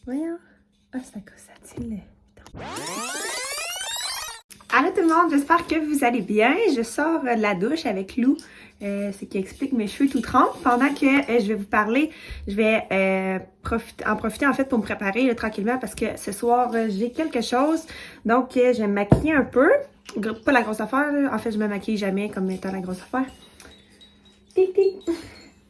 Voyons. Ah, c'est à cause ça tient le... Allô tout le monde, j'espère que vous allez bien. Je sors de la douche avec Lou, ce qui explique mes cheveux tout trempés. Pendant que je vais vous parler, je vais en profiter en fait pour me préparer là, tranquillement parce que ce soir j'ai quelque chose. Donc je vais me maquiller un peu. Pas la grosse affaire, là. En fait je me maquille jamais comme étant la grosse affaire. Tic tic.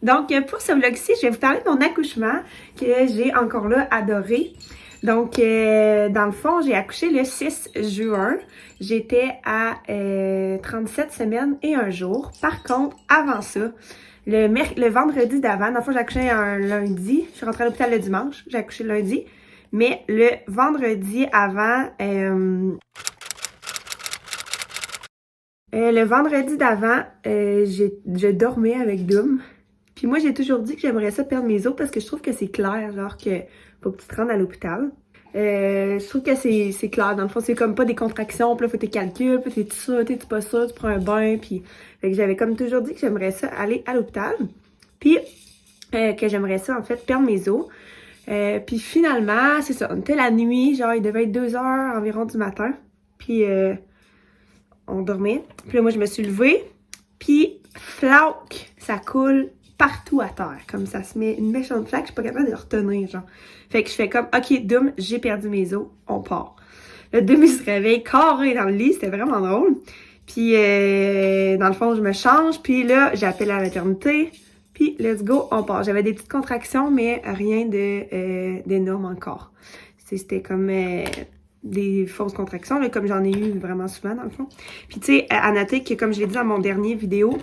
Donc pour ce vlog-ci, je vais vous parler de mon accouchement que j'ai encore là adoré. Donc, dans le fond, j'ai accouché le 6 juin. J'étais à 37 semaines et un jour. Par contre, avant ça, le vendredi d'avant, dans le fond, j'ai accouché un lundi. Je suis rentrée à l'hôpital le dimanche. J'ai accouché le lundi. Mais le vendredi avant... je dormais avec Doom. Puis moi, j'ai toujours dit que j'aimerais ça perdre mes os parce que je trouve que c'est clair, genre que faut que tu te rendes à l'hôpital. Je trouve que c'est clair. Dans le fond, c'est comme pas des contractions, puis là, faut que tu calcules, puis t'es ça, t'es pas ça, tu prends un bain, puis... Fait que j'avais comme toujours dit que j'aimerais ça aller à l'hôpital. Puis que j'aimerais ça, en fait, perdre mes os. Puis finalement, c'est ça, on était la nuit, genre il devait être 2 heures environ du matin. Puis on dormait. Puis là, moi, je me suis levée, puis flauk, ça coule partout à terre, comme ça se met une méchante flaque, je suis pas capable de le retenir, genre. Fait que je fais comme, ok, Doom, j'ai perdu mes os, on part. Là, Doom, il se réveille carré dans le lit, c'était vraiment drôle. Puis, dans le fond, je me change, puis là, j'appelle à la maternité, puis let's go, on part. J'avais des petites contractions, mais rien d'énorme encore. C'était comme des fausses contractions, là, comme j'en ai eu vraiment souvent, dans le fond. Puis, tu sais, à noter que, comme je l'ai dit dans mon dernier vidéo,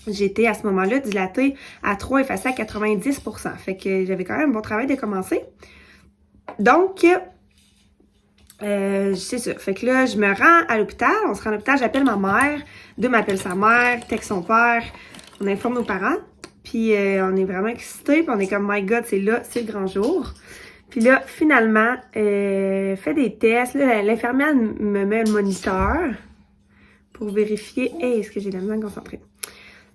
j'étais à ce moment-là dilatée à 3 effacée à 90%. Fait que j'avais quand même un bon travail de commencer. Donc, c'est ça. Fait que là, je me rends à l'hôpital. On se rend à l'hôpital, j'appelle ma mère. Deux m'appelle sa mère, texte son père. On informe nos parents. Puis on est vraiment excités. Puis on est comme, my God, c'est là, c'est le grand jour. Puis là, finalement, fait des tests. Là, l'infirmière me met le moniteur pour vérifier. Hey, est-ce que j'ai la main concentrée?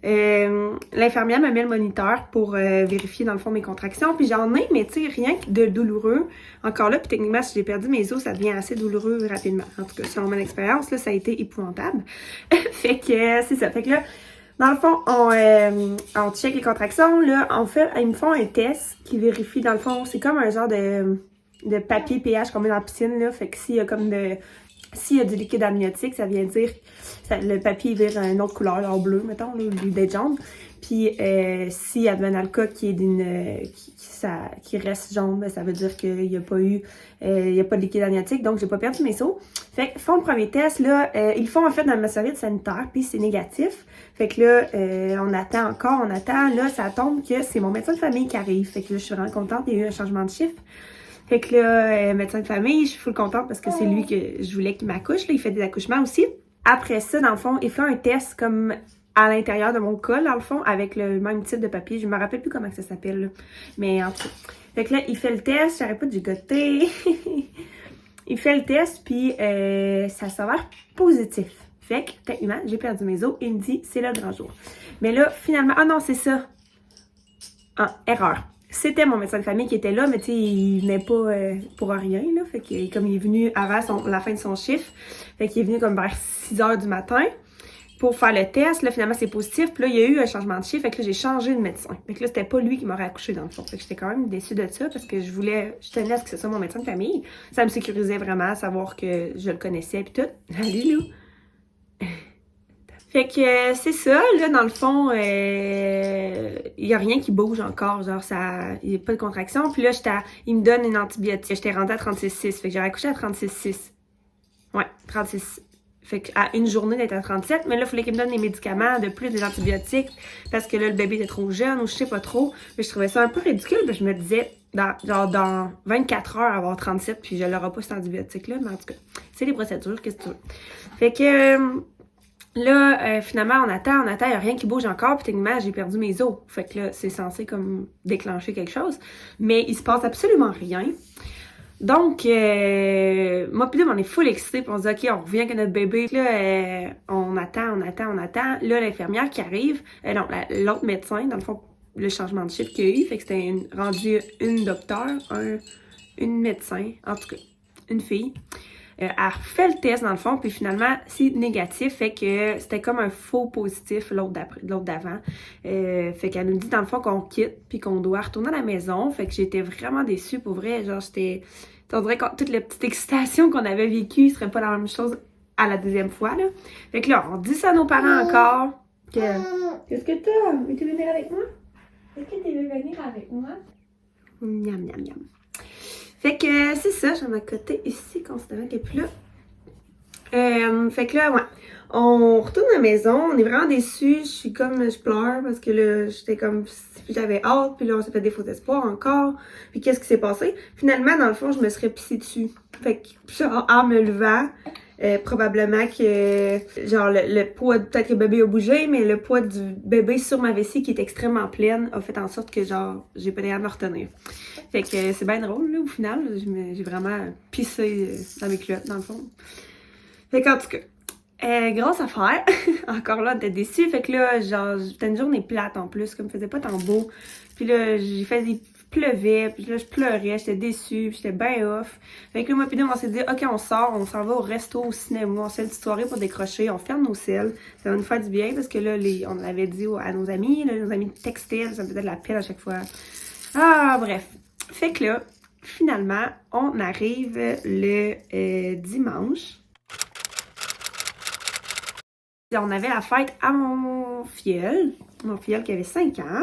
L'infirmière me met le moniteur pour vérifier dans le fond mes contractions, puis j'en ai, mais tu sais, rien de douloureux. Encore là, puis techniquement, si j'ai perdu mes os, ça devient assez douloureux rapidement. En tout cas, selon mon expérience, là, ça a été épouvantable. Fait que c'est ça. Fait que là, dans le fond, on check les contractions. Là, ils me font un test qui vérifie, dans le fond, c'est comme un genre de papier pH qu'on met dans la piscine, là. Fait que s'il y a du liquide amniotique, ça vient dire que le papier vire une autre couleur, en bleu, mettons, là, au lieu d'être jaune. Puis, s'il y a le cas qui reste jaune, ben, ça veut dire qu'il n'y a pas de liquide amniotique, donc j'ai pas perdu mes os. Fait que, font le premier test, là, ils le font en fait dans ma serviette sanitaire, puis c'est négatif. Fait que là, on attend, là, ça tombe que c'est mon médecin de famille qui arrive. Fait que là, je suis vraiment contente, il y a eu un changement de chiffre. Fait que là, médecin de famille, je suis full contente parce que c'est lui que je voulais qu'il m'accouche. Là, il fait des accouchements aussi. Après ça, dans le fond, il fait un test comme à l'intérieur de mon col, dans le fond, avec le même type de papier. Je me rappelle plus comment ça s'appelle, là. Mais en tout cas. Fait que là, il fait le test, j'arrête pas de gigoter. Il fait le test, puis ça s'avère positif. Fait que, techniquement, j'ai perdu mes os. Il me dit, c'est le grand jour. Mais là, finalement, ah non, c'est ça. Ah, erreur. C'était mon médecin de famille qui était là, mais tu sais, il venait pas pour rien, là. Fait que, comme il est venu avant la fin de son chiffre, fait qu'il est venu comme vers 6 h du matin pour faire le test. Là, finalement, c'est positif. Puis là, il y a eu un changement de chiffre. Fait que là, j'ai changé de médecin. Fait que là, c'était pas lui qui m'aurait accouché dans le fond. Fait que j'étais quand même déçue de ça parce que je tenais à ce que ce soit mon médecin de famille. Ça me sécurisait vraiment, savoir que je le connaissais puis tout. Allez, Lou! Fait que c'est ça, là, dans le fond, il y a rien qui bouge encore, genre il y a pas de contraction. Puis là, il me donne une antibiotique. J'étais rendue à 36,6, fait que j'aurais accouché à 36,6. Ouais, 36. Fait qu'à une journée d'être à 37, mais là, il fallait qu'il me donne des médicaments, de plus des antibiotiques, parce que là, le bébé était trop jeune, ou je sais pas trop. Mais je trouvais ça un peu ridicule, parce que je me disais, dans 24 heures, avoir 37, puis je l'aurai pas cet antibiotique-là, mais en tout cas, c'est les procédures, qu'est-ce que tu veux. Fait que... Là, finalement, on attend, il n'y a rien qui bouge encore, puis techniquement, j'ai perdu mes os. Fait que là, c'est censé comme déclencher quelque chose. Mais il se passe absolument rien. Donc, moi puis là, on est full excités, puis on se dit, OK, on revient avec notre bébé. Puis là, on attend. Là, l'infirmière qui arrive, non, l'autre médecin, dans le fond, le changement de chiffre qu'il y a eu, fait que c'était rendu une docteur, une médecin, en tout cas, une fille. Elle refait le test dans le fond, puis finalement, c'est négatif, fait que c'était comme un faux positif l'autre d'avant. Fait qu'elle nous dit dans le fond qu'on quitte, puis qu'on doit retourner à la maison. Fait que j'étais vraiment déçue, pour vrai. Genre, on dirait que toute la petite excitation qu'on avait vécue serait pas la même chose à la deuxième fois, là. Fait que là, on dit ça à nos parents encore. Qu'est-ce que t'as? Veux-tu venir avec moi? Est-ce que tu veux venir avec moi? Miam, miam, miam. Fait que c'est ça, j'en ai à côté ici, considérant qu'elle est plus là. Fait que là, ouais, on retourne à la maison, on est vraiment déçus, je pleure parce que là, j'étais comme, j'avais hâte, puis là, on s'est fait des faux espoirs encore, puis qu'est-ce qui s'est passé? Finalement, dans le fond, je me serais pissée dessus. Fait que, genre, en me levant, probablement que, genre, le poids, peut-être que le bébé a bougé, mais le poids du bébé sur ma vessie qui est extrêmement pleine a fait en sorte que, genre, j'ai pas d'air à me retenir. Fait que c'est bien drôle, là, au final. J'ai vraiment pissé dans mes culottes, dans le fond. Fait qu'en tout cas, grosse affaire. Encore là, on était déçus. Fait que là, genre, c'était une journée plate en plus, comme faisait pas tant beau. Puis là, il pleuvait, puis là, je pleurais, j'étais déçue, puis j'étais bien off. Fait que là, moi puis nous, on s'est dit, OK, on sort, on s'en va au resto, au cinéma, on se fait une petite soirée pour décrocher, on ferme nos selles. Ça va nous faire du bien, parce que là, on l'avait dit à nos amis, là, nos amis textaient, ça me faisait de la peine à chaque fois. Ah, bref. Fait que là, finalement, on arrive le dimanche. On avait la fête à mon filleul qui avait 5 ans,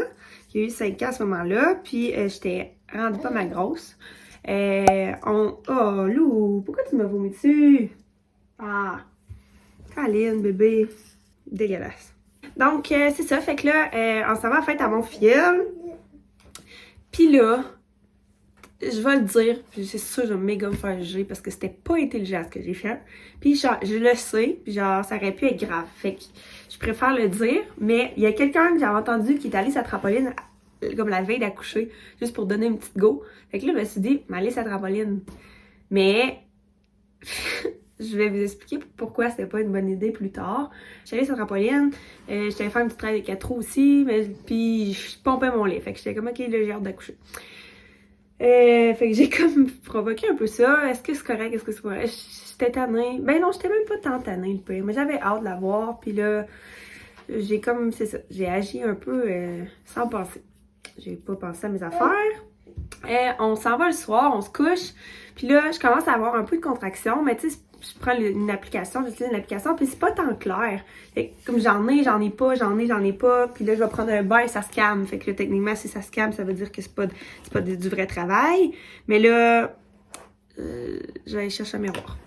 qui a eu 5 ans à ce moment-là, puis j'étais rendue pas mal grosse. Oh, Lou, pourquoi tu m'as vomi dessus? Ah, Caline, bébé, dégueulasse. Donc, c'est ça, fait que là, on s'en va à la fête à mon filleul. Puis là, je vais le dire, puis c'est sûr, je vais méga me faire juger parce que c'était pas intelligent ce que j'ai fait. Puis genre, je le sais, puis genre, ça aurait pu être grave. Fait que je préfère le dire, mais il y a quelqu'un que j'avais entendu qui est allé sa trampoline comme la veille d'accoucher, juste pour donner une petite go. Fait que là, je me suis dit, m'aller sa trampoline. Mais je vais vous expliquer pourquoi c'était pas une bonne idée plus tard. J'allais sur la trampoline, j'allais faire une petite traîne de 4 roues aussi, puis je pompais mon lait. Fait que j'étais comme, OK, là, j'ai hâte d'accoucher. Fait que j'ai comme provoqué un peu ça. Est-ce que c'est correct? Est-ce que c'est correct? J'étais tannée. Ben non, j'étais même pas tant tannée, le pire. Mais j'avais hâte de la voir. Puis là, j'ai comme, c'est ça, j'ai agi un peu sans penser. J'ai pas pensé à mes affaires. On s'en va le soir, on se couche. Puis là, je commence à avoir un peu de contraction. Mais tu sais, je prends une application, j'utilise une application, puis c'est pas tant clair. Fait que comme j'en ai pas, puis là je vais prendre un bain et ça se calme. Fait que là, techniquement, si ça se calme, ça veut dire que c'est pas du vrai travail. Mais là, je vais aller chercher un miroir.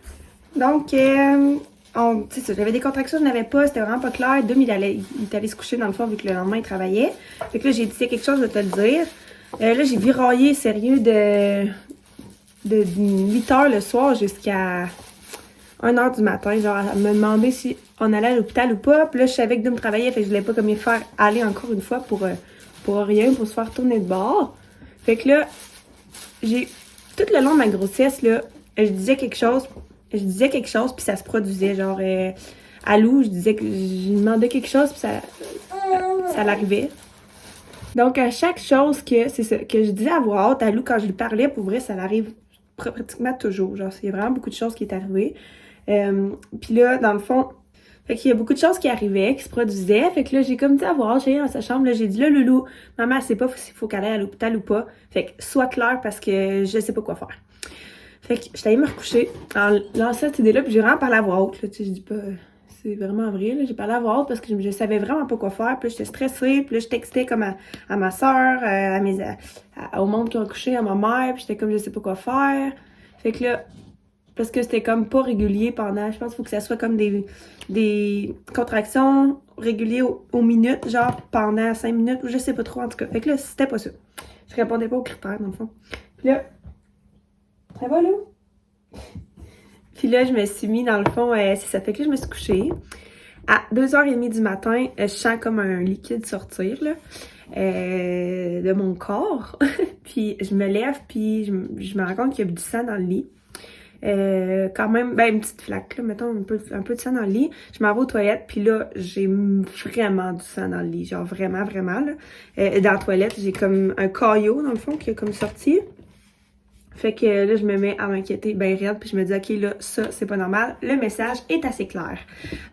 Donc, c'est ça, j'avais des contractions, je n'avais pas, c'était vraiment pas clair. Dom, il est allé se coucher dans le fond vu que le lendemain il travaillait. Fait que là, j'ai dit, c'est quelque chose, je vais te le dire. Là, j'ai viraillé sérieux de 8h le soir jusqu'à 1h du matin, genre, à me demander si on allait à l'hôpital ou pas. Puis là, je savais que Dom travaillait, fait que je voulais pas comme y faire aller encore une fois pour rien, pour se faire tourner de bord. Fait que là, tout le long de ma grossesse, là, je disais quelque chose, puis ça se produisait. Genre, à Lou, je demandais quelque chose, puis ça l'arrivait. Donc, à chaque chose que je disais à voix haute à Lou quand je lui parlais, pour vrai, ça l'arrive pratiquement toujours. Genre, il y a vraiment beaucoup de choses qui est arrivées. Puis là, dans le fond, fait qu'il y a beaucoup de choses qui arrivaient, qui se produisaient. Fait que là, j'ai comme dit à voir, j'allais dans sa chambre, là, j'ai dit, là, Loulou, maman, elle sait pas s'il faut qu'elle aille à l'hôpital ou pas. Fait que sois claire parce que je sais pas quoi faire. Fait que j'étais allée me recoucher en lançant cette idée-là, puis j'ai vraiment parlé à voix haute, là, tu sais, je dis pas, c'est vraiment vrai, là, j'ai parlé à voix haute parce que je savais vraiment pas quoi faire, puis là, j'étais stressée, puis là, je textais comme à ma soeur, au monde qui ont couché, à ma mère, puis j'étais comme, je sais pas quoi faire. Fait que là, parce que c'était comme pas régulier pendant, je pense qu'il faut que ça soit comme des contractions régulières aux minutes, genre pendant 5 minutes, ou je sais pas trop en tout cas. Fait que là, c'était pas ça. Je répondais pas aux critères dans le fond. Puis là, ça va là? Puis là, je me suis mis dans le fond, c'est ça. Fait que là, je me suis couchée. À 2h30 du matin, je sens comme un liquide sortir, là, de mon corps. Puis je me lève, puis je me rends compte qu'il y a du sang dans le lit. Quand même, ben une petite flaque, là, mettons un peu de sang dans le lit. Je m'en vais aux toilettes, puis là, j'ai vraiment du sang dans le lit. Genre vraiment, vraiment, là. Dans la toilette, j'ai comme un caillot, dans le fond, qui a comme sorti. Fait que là, je me mets à m'inquiéter ben raide, puis je me dis, OK, là, ça, c'est pas normal. Le message est assez clair.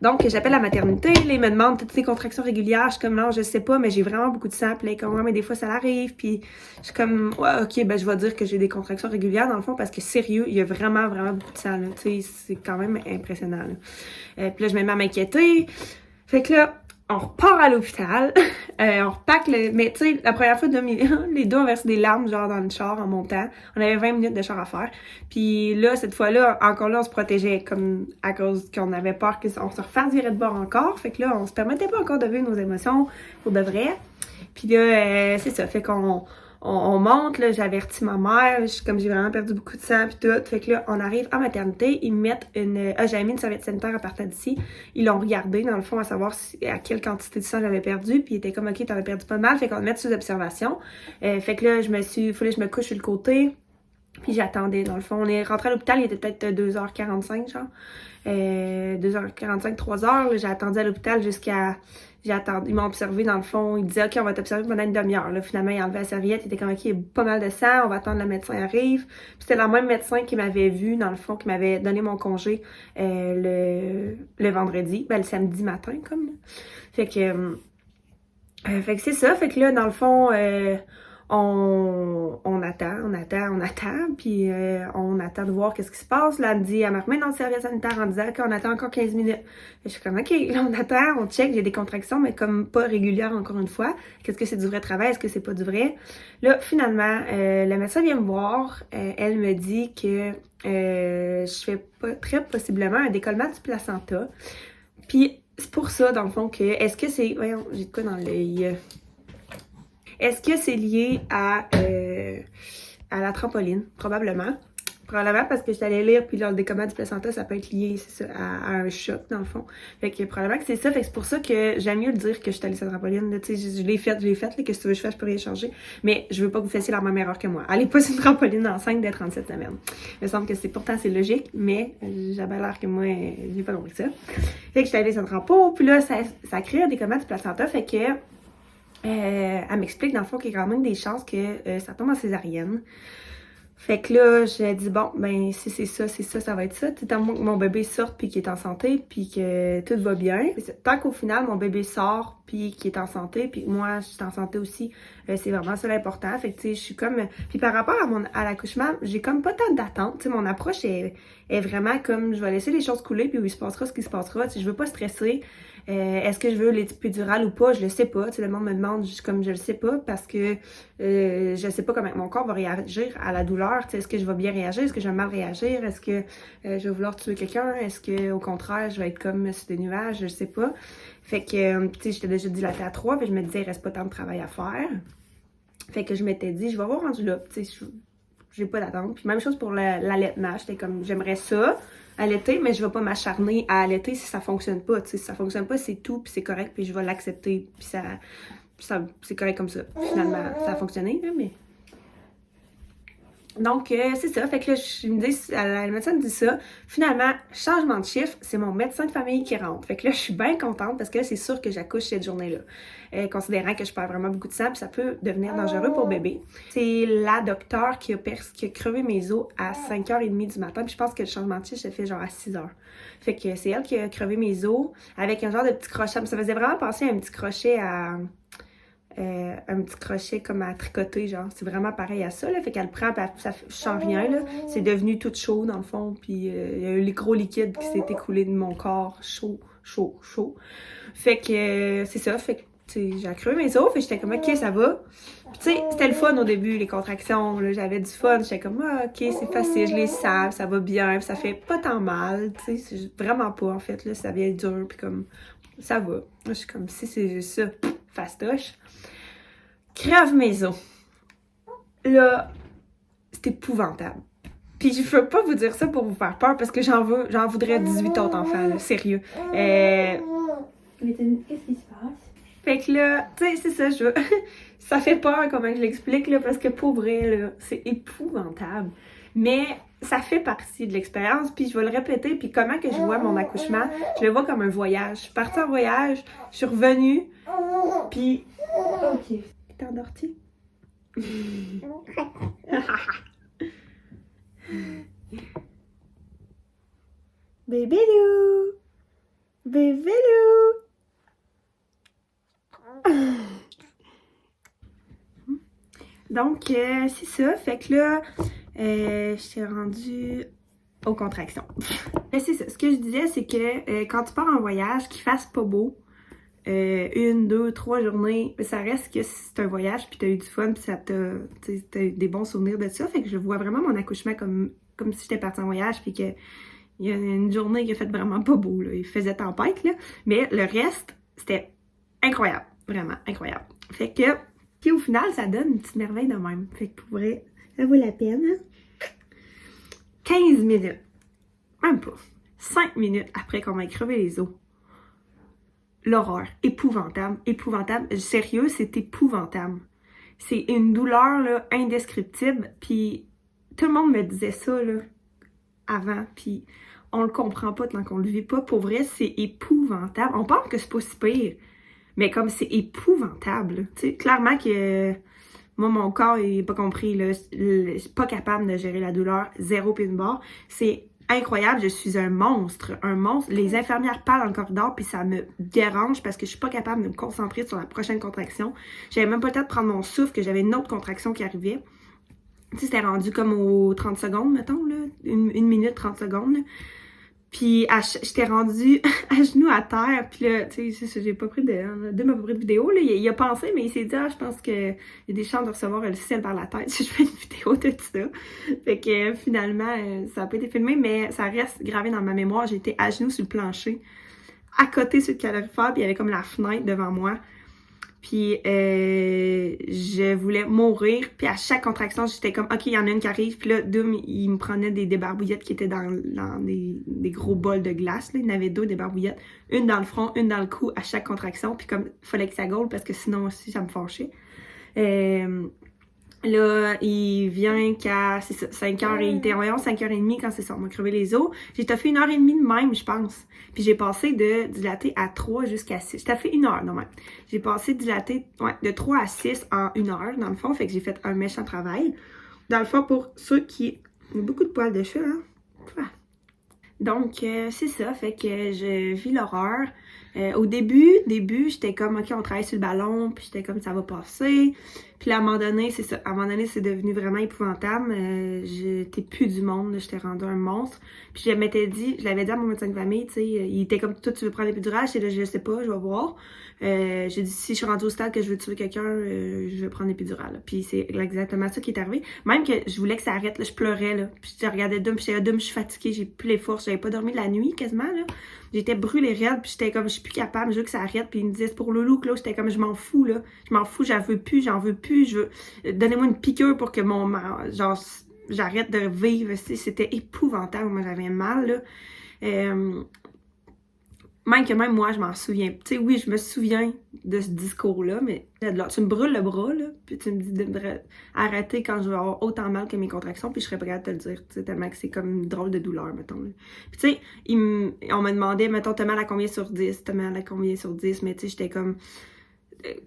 Donc, j'appelle la maternité, là, ils me demandent toutes ces contractions régulières. Je suis comme, non, je sais pas, mais j'ai vraiment beaucoup de sang. Puis là, comme, ouais, mais des fois, ça arrive. Puis je suis comme, ouais, OK, ben je vais dire que j'ai des contractions régulières, dans le fond, parce que sérieux, il y a vraiment, vraiment beaucoup de sang, là. Tu sais, c'est quand même impressionnant, là. Puis là, je me mets à m'inquiéter. Fait que là, on repart à l'hôpital, on repack le... Mais tu sais, la première fois, les deux ont versé des larmes, genre dans le char en montant. On avait 20 minutes de char à faire. Puis là, cette fois-là, encore là, on se protégeait comme à cause qu'on avait peur qu'on se refasse virer de bord encore. Fait que là, on se permettait pas encore de vivre nos émotions pour de vrai. Puis là, c'est ça, fait qu'on monte, là, j'avertis ma mère, comme j'ai vraiment perdu beaucoup de sang puis tout. Fait que là, on arrive en maternité, ils me mettent une... j'avais mis une serviette sanitaire à partir d'ici. Ils l'ont regardé, dans le fond, à savoir à quelle quantité de sang j'avais perdu. Puis ils étaient comme, OK, t'en as perdu pas mal. Fait qu'on me met sous observation. Fait que là, fallait que je me couche sur le côté. Puis j'attendais, dans le fond. On est rentré à l'hôpital, il était peut-être 2h45, genre. 2h45, 3h. J'ai attendu à l'hôpital jusqu'à... Ils m'ont observé dans le fond. Ils disaient, OK, on va t'observer pendant une demi-heure. Là, finalement, ils enlevaient la serviette. Ils étaient comme, OK, il y a pas mal de sang. On va attendre que le médecin arrive. Puis c'était le même médecin qui m'avait vu, dans le fond, qui m'avait donné mon congé le vendredi. Ben, le samedi matin, comme. Fait que c'est ça. Fait que là, dans le fond... on attend, puis on attend de voir qu'est-ce qui se passe. Là, elle me remet dans le service sanitaire en disant qu'on attend encore 15 minutes. Et je suis comme, OK, là, on attend, on check, j'ai des contractions, mais comme pas régulières encore une fois. Qu'est-ce que c'est du vrai travail? Est-ce que c'est pas du vrai? Là, finalement, le médecin vient me voir. Elle me dit que je fais pas, très possiblement un décollement du placenta. Puis, c'est pour ça, dans le fond, que, est-ce que c'est... Voyons, j'ai de quoi dans l'œil? Est-ce que c'est lié à la trampoline? Probablement. Probablement parce que je suis allée lire, puis là, le décollement du placenta, ça peut être lié, c'est ça, à un choc, dans le fond. Fait que probablement que c'est ça. Fait que c'est pour ça que j'aime mieux le dire que je suis allée sur la trampoline. Tu sais, je l'ai faite, là, qu'est-ce que tu veux que je fasse, je peux rien changer. Mais je veux pas que vous fassiez la même erreur que moi. Allez pas sur une trampoline enceinte dès 37 semaines. Il me semble que pourtant c'est logique, mais j'avais l'air que moi, j'ai pas compris ça. Fait que je suis allée sur le trampo, puis là, ça crée un décollement du placenta, fait que elle m'explique dans le fond qu'il y a quand même des chances que ça tombe en césarienne. Fait que là, j'ai dit, bon, ben, si c'est ça, ça va être ça. Tant que mon bébé sorte puis qu'il est en santé puis que tout va bien. Tant qu'au final, mon bébé sort puis qu'il est en santé puis moi, je suis en santé aussi, c'est vraiment ça l'important. Fait que, tu sais, je suis comme... Puis par rapport à l'accouchement, j'ai comme pas tant d'attente. Tu sais, mon approche est vraiment comme, je vais laisser les choses couler puis il se passera ce qui se passera. Tu sais, je veux pas stresser. Est-ce que je veux l'épidurale ou pas? Je le sais pas. Tu sais, le monde me demande, comme je le sais pas parce que je sais pas comment mon corps va réagir à la douleur. Tu sais, est-ce que je vais bien réagir? Est-ce que je vais mal réagir? Est-ce que je vais vouloir tuer quelqu'un? Est-ce que au contraire, je vais être comme sur des nuages? Je sais pas. Fait que, tu sais, j'étais déjà dilatée à 3, puis je me disais, il reste pas tant de travail à faire. Fait que je m'étais dit, je vais avoir rendu là. Tu sais, j'ai pas d'attente. Puis même chose pour l'allaitement. J'étais comme, j'aimerais ça allaiter, mais je vais pas m'acharner à allaiter si ça fonctionne pas. Tu sais, si ça fonctionne pas, c'est tout, puis c'est correct, puis je vais l'accepter. Puis ça c'est correct comme ça. Finalement, ça a fonctionné, là, mais... Donc, c'est ça. Fait que là, la médecin me dit ça. Finalement, changement de chiffre, c'est mon médecin de famille qui rentre. Fait que là, je suis bien contente parce que là, c'est sûr que j'accouche cette journée-là. Considérant que je perds vraiment beaucoup de sang, puis ça peut devenir dangereux pour bébé. C'est la docteure qui a crevé mes os à 5h30 du matin. Puis je pense que le changement de chiffre s'est fait genre à 6h. Fait que c'est elle qui a crevé mes os avec un genre de petit crochet. Ça faisait vraiment penser à un petit crochet un petit crochet comme à tricoter, genre. C'est vraiment pareil à ça, là. Fait qu'elle prend, ça change rien, là. C'est devenu tout chaud, dans le fond. Puis il y a eu les gros liquides qui s'est écoulé de mon corps. Chaud. Fait que c'est ça. Fait que, tu sais, j'ai crevé mes os. Fait que j'étais comme, OK, ça va. Puis, tu sais, c'était le fun au début, les contractions. Là, j'avais du fun. J'étais comme, ah, OK, c'est facile. Je les sens. Ça va bien. Puis ça fait pas tant mal. Tu sais, c'est vraiment pas, en fait. Là, ça vient dur. Puis comme, ça va. Moi, je suis comme, si c'est juste ça, fastoche. Crève mes os. Là, c'est épouvantable. Puis je veux pas vous dire ça pour vous faire peur parce que j'en voudrais 18 autres enfants, là, sérieux. Mais qu'est-ce qui se passe? Fait que là, tu sais, c'est ça, ça fait peur comment je l'explique, là, parce que pour vrai, là, c'est épouvantable. Mais ça fait partie de l'expérience, puis je vais le répéter, puis comment que je vois mon accouchement, je le vois comme un voyage. Je suis partie en voyage, je suis revenue, puis... OK. T'es endortie? Bébélou! Bébélou! Donc, c'est ça. Fait que là, je suis rendue aux contractions. Mais c'est ça. Ce que je disais, c'est que quand tu pars en voyage, qu'il fasse pas beau, 1, 2, 3 journées, ça reste que c'est un voyage, puis t'as eu du fun, puis t'as eu des bons souvenirs de ça. Fait que je vois vraiment mon accouchement comme si j'étais partie en voyage, puis que il y a une journée qui a fait vraiment pas beau, là. Il faisait tempête, là. Mais le reste, c'était incroyable. Vraiment incroyable. Fait que, puis au final, ça donne une petite merveille de même. Fait que pour vrai, ça vaut la peine. Hein? 15 minutes. Même pas. 5 minutes après qu'on m'a crevé les os. L'horreur. Épouvantable. Épouvantable. Sérieux, c'est épouvantable. C'est une douleur, là, indescriptible. Puis tout le monde me disait ça, là, avant. Puis on le comprend pas tant qu'on le vit pas. Pour vrai, c'est épouvantable. On pense que c'est pas si pire. Mais comme c'est épouvantable. Tu sais, clairement que moi, mon corps, il n'est pas compris. Là. Je suis pas capable de gérer la douleur. 0 pied de barre. C'est incroyable. Je suis un monstre. Un monstre. Les infirmières parlent dans le corridor, puis ça me dérange parce que je suis pas capable de me concentrer sur la prochaine contraction. J'avais même pas le temps de prendre mon souffle, que j'avais une autre contraction qui arrivait. Tu sais, c'était rendu comme aux 30 secondes, mettons, là. 1 minute, 30 secondes, là. Puis j'étais rendue à genoux à terre, puis là, tu sais, j'ai pas pris de m'a pas pris de vidéo, là. Il a pensé, mais il s'est dit, je pense qu'il y a des chances de recevoir le ciel par la tête si je fais une vidéo de ça. Fait que finalement, ça a pas été filmé, mais ça reste gravé dans ma mémoire. J'étais à genoux sur le plancher, à côté sur le calorifère, puis il y avait comme la fenêtre devant moi. Puis je voulais mourir. Puis à chaque contraction, j'étais comme, OK, il y en a une qui arrive. Puis là, Doom, il me prenait des débarbouillettes qui étaient dans des gros bols de glace. Là. Il y en avait 2 débarbouillettes. Une dans le front, une dans le cou à chaque contraction. Puis comme, il fallait que ça gaule parce que sinon aussi, ça me fâchait. Là, il vient qu'à 5h, il était environ 5h30 quand c'est ça, on m'a crevé les os. J'ai taffé 1h30 de même, je pense. Puis j'ai passé de dilaté à 3 jusqu'à 6. J'ai taffé 1 heure, non même. J'ai passé dilaté, de 3 à 6 en 1 heure, dans le fond. Fait que j'ai fait un méchant travail. Dans le fond, pour ceux qui ont beaucoup de poils de cheveux, hein. Donc, c'est ça. Fait que je vis l'horreur. Au début, j'étais comme, OK, on travaille sur le ballon, puis j'étais comme, ça va passer. Puis là, à un moment donné, c'est ça. À un moment donné, c'est devenu vraiment épouvantable. J'étais plus du monde, j'étais rendue un monstre. Puis je l'avais dit à mon médecin de famille, tu sais, il était comme, toi, tu veux prendre l'épidurale? J'étais là, je sais pas, je vais voir. J'ai dit, si je suis rendue au stade que je veux tuer quelqu'un, je vais prendre l'épidurale. Puis c'est exactement ça qui est arrivé. Même que je voulais que ça arrête, là, je pleurais, là. Puis je regardais Dom, puis j'étais là, Dom, je suis fatiguée, j'ai plus les forces, j'avais pas dormi de la nuit quasiment, là. J'étais brûlée raide, puis j'étais comme, je suis plus capable, je veux que ça arrête. Puis il me disait, c'est pour Loulou, que là, j'étais comme, je m'en fous, là. Je m'en fous, j'en veux plus, je veux. Donnez-moi une piqûre pour que genre, j'arrête de vivre. C'était épouvantable, moi, j'avais mal, là. Même moi, je m'en souviens. Tu sais, oui, je me souviens de ce discours-là, mais tu me brûles le bras, là, puis tu me dis arrêter quand je vais avoir autant mal que mes contractions, puis je serais prête à te le dire, tu sais, tellement que c'est comme une drôle de douleur, mettons. Là. Puis tu sais, on me demandait, mettons, t'as mal à combien sur 10? T'as mal à combien sur 10? Mais tu sais, j'étais comme...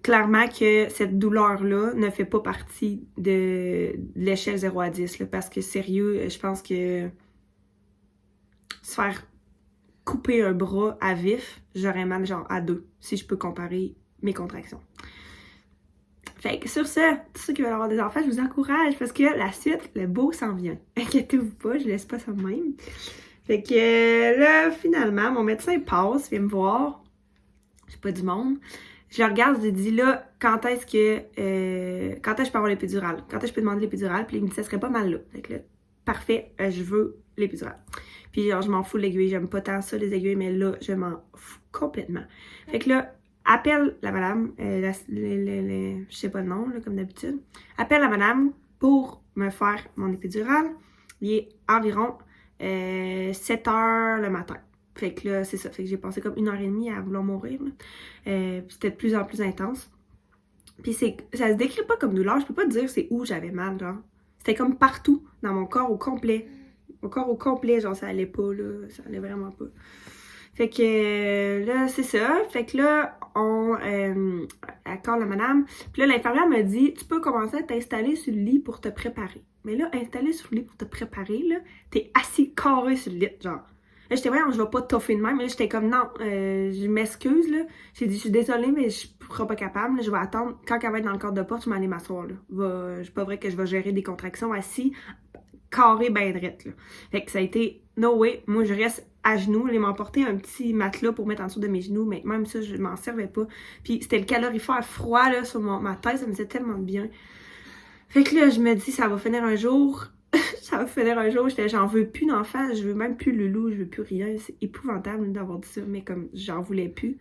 clairement que cette douleur-là ne fait pas partie de l'échelle 0 à 10, là, parce que sérieux, je pense que se faire couper un bras à vif, j'aurais mal genre à 2, si je peux comparer mes contractions. Fait que sur ça, tous ceux qui veulent avoir des enfants, je vous encourage parce que la suite, le beau s'en vient. Inquiétez-vous pas, je laisse pas ça de même. Fait que là, finalement, mon médecin passe, vient me voir. J'ai pas du monde. Je le regarde, je lui dis là, quand est-ce que je peux avoir l'épidurale? Quand est-ce que je peux demander l'épidurale? Puis il me dit ça serait pas mal là. Fait que là, parfait, je veux l'épidurale. Puis genre, je m'en fous de l'aiguille, j'aime pas tant ça les aiguilles, mais là, je m'en fous complètement. Fait que là, appelle la madame, je sais pas le nom, là, comme d'habitude. Appelle la madame pour me faire mon épidurale. Il est environ 7h le matin. Fait que là, c'est ça. Fait que j'ai passé comme 1h30 à vouloir mourir. Puis c'était de plus en plus intense. Puis ça se décrit pas comme douleur. Je peux pas te dire c'est où j'avais mal, genre. C'était comme partout, dans mon corps au complet. Mon corps au complet, genre, ça allait pas, là. Ça allait vraiment pas. Fait que là, c'est ça. Fait que là, on accorde la madame. Puis là, l'infirmière me dit, tu peux commencer à t'installer sur le lit pour te préparer. Mais là, installé sur le lit pour te préparer, là, t'es assis carré sur le lit, genre. Là, j'étais, voyons, je vais pas toffer de même. Mais là, j'étais comme, non, je m'excuse, là. J'ai dit, je suis désolée, mais je serai pas capable. Là, je vais attendre. Quand elle va être dans le cadre de porte, je vais aller m'asseoir, là. C'est pas vrai que je vais gérer des contractions assis, carré, ben drette, là. Fait que ça a été, no way. Moi, je reste à genoux. Ils m'ont apporté un petit matelas pour mettre en dessous de mes genoux, mais même ça, je m'en servais pas. Puis c'était le calorifère froid, là, sur ma tête. Ça me faisait tellement de bien. Fait que là, je me dis, ça va finir un jour. Ça va finir un jour. J'en veux plus d'enfants. Je veux même plus le loup. Je veux plus rien. C'est épouvantable d'avoir dit ça. Mais comme, j'en voulais plus.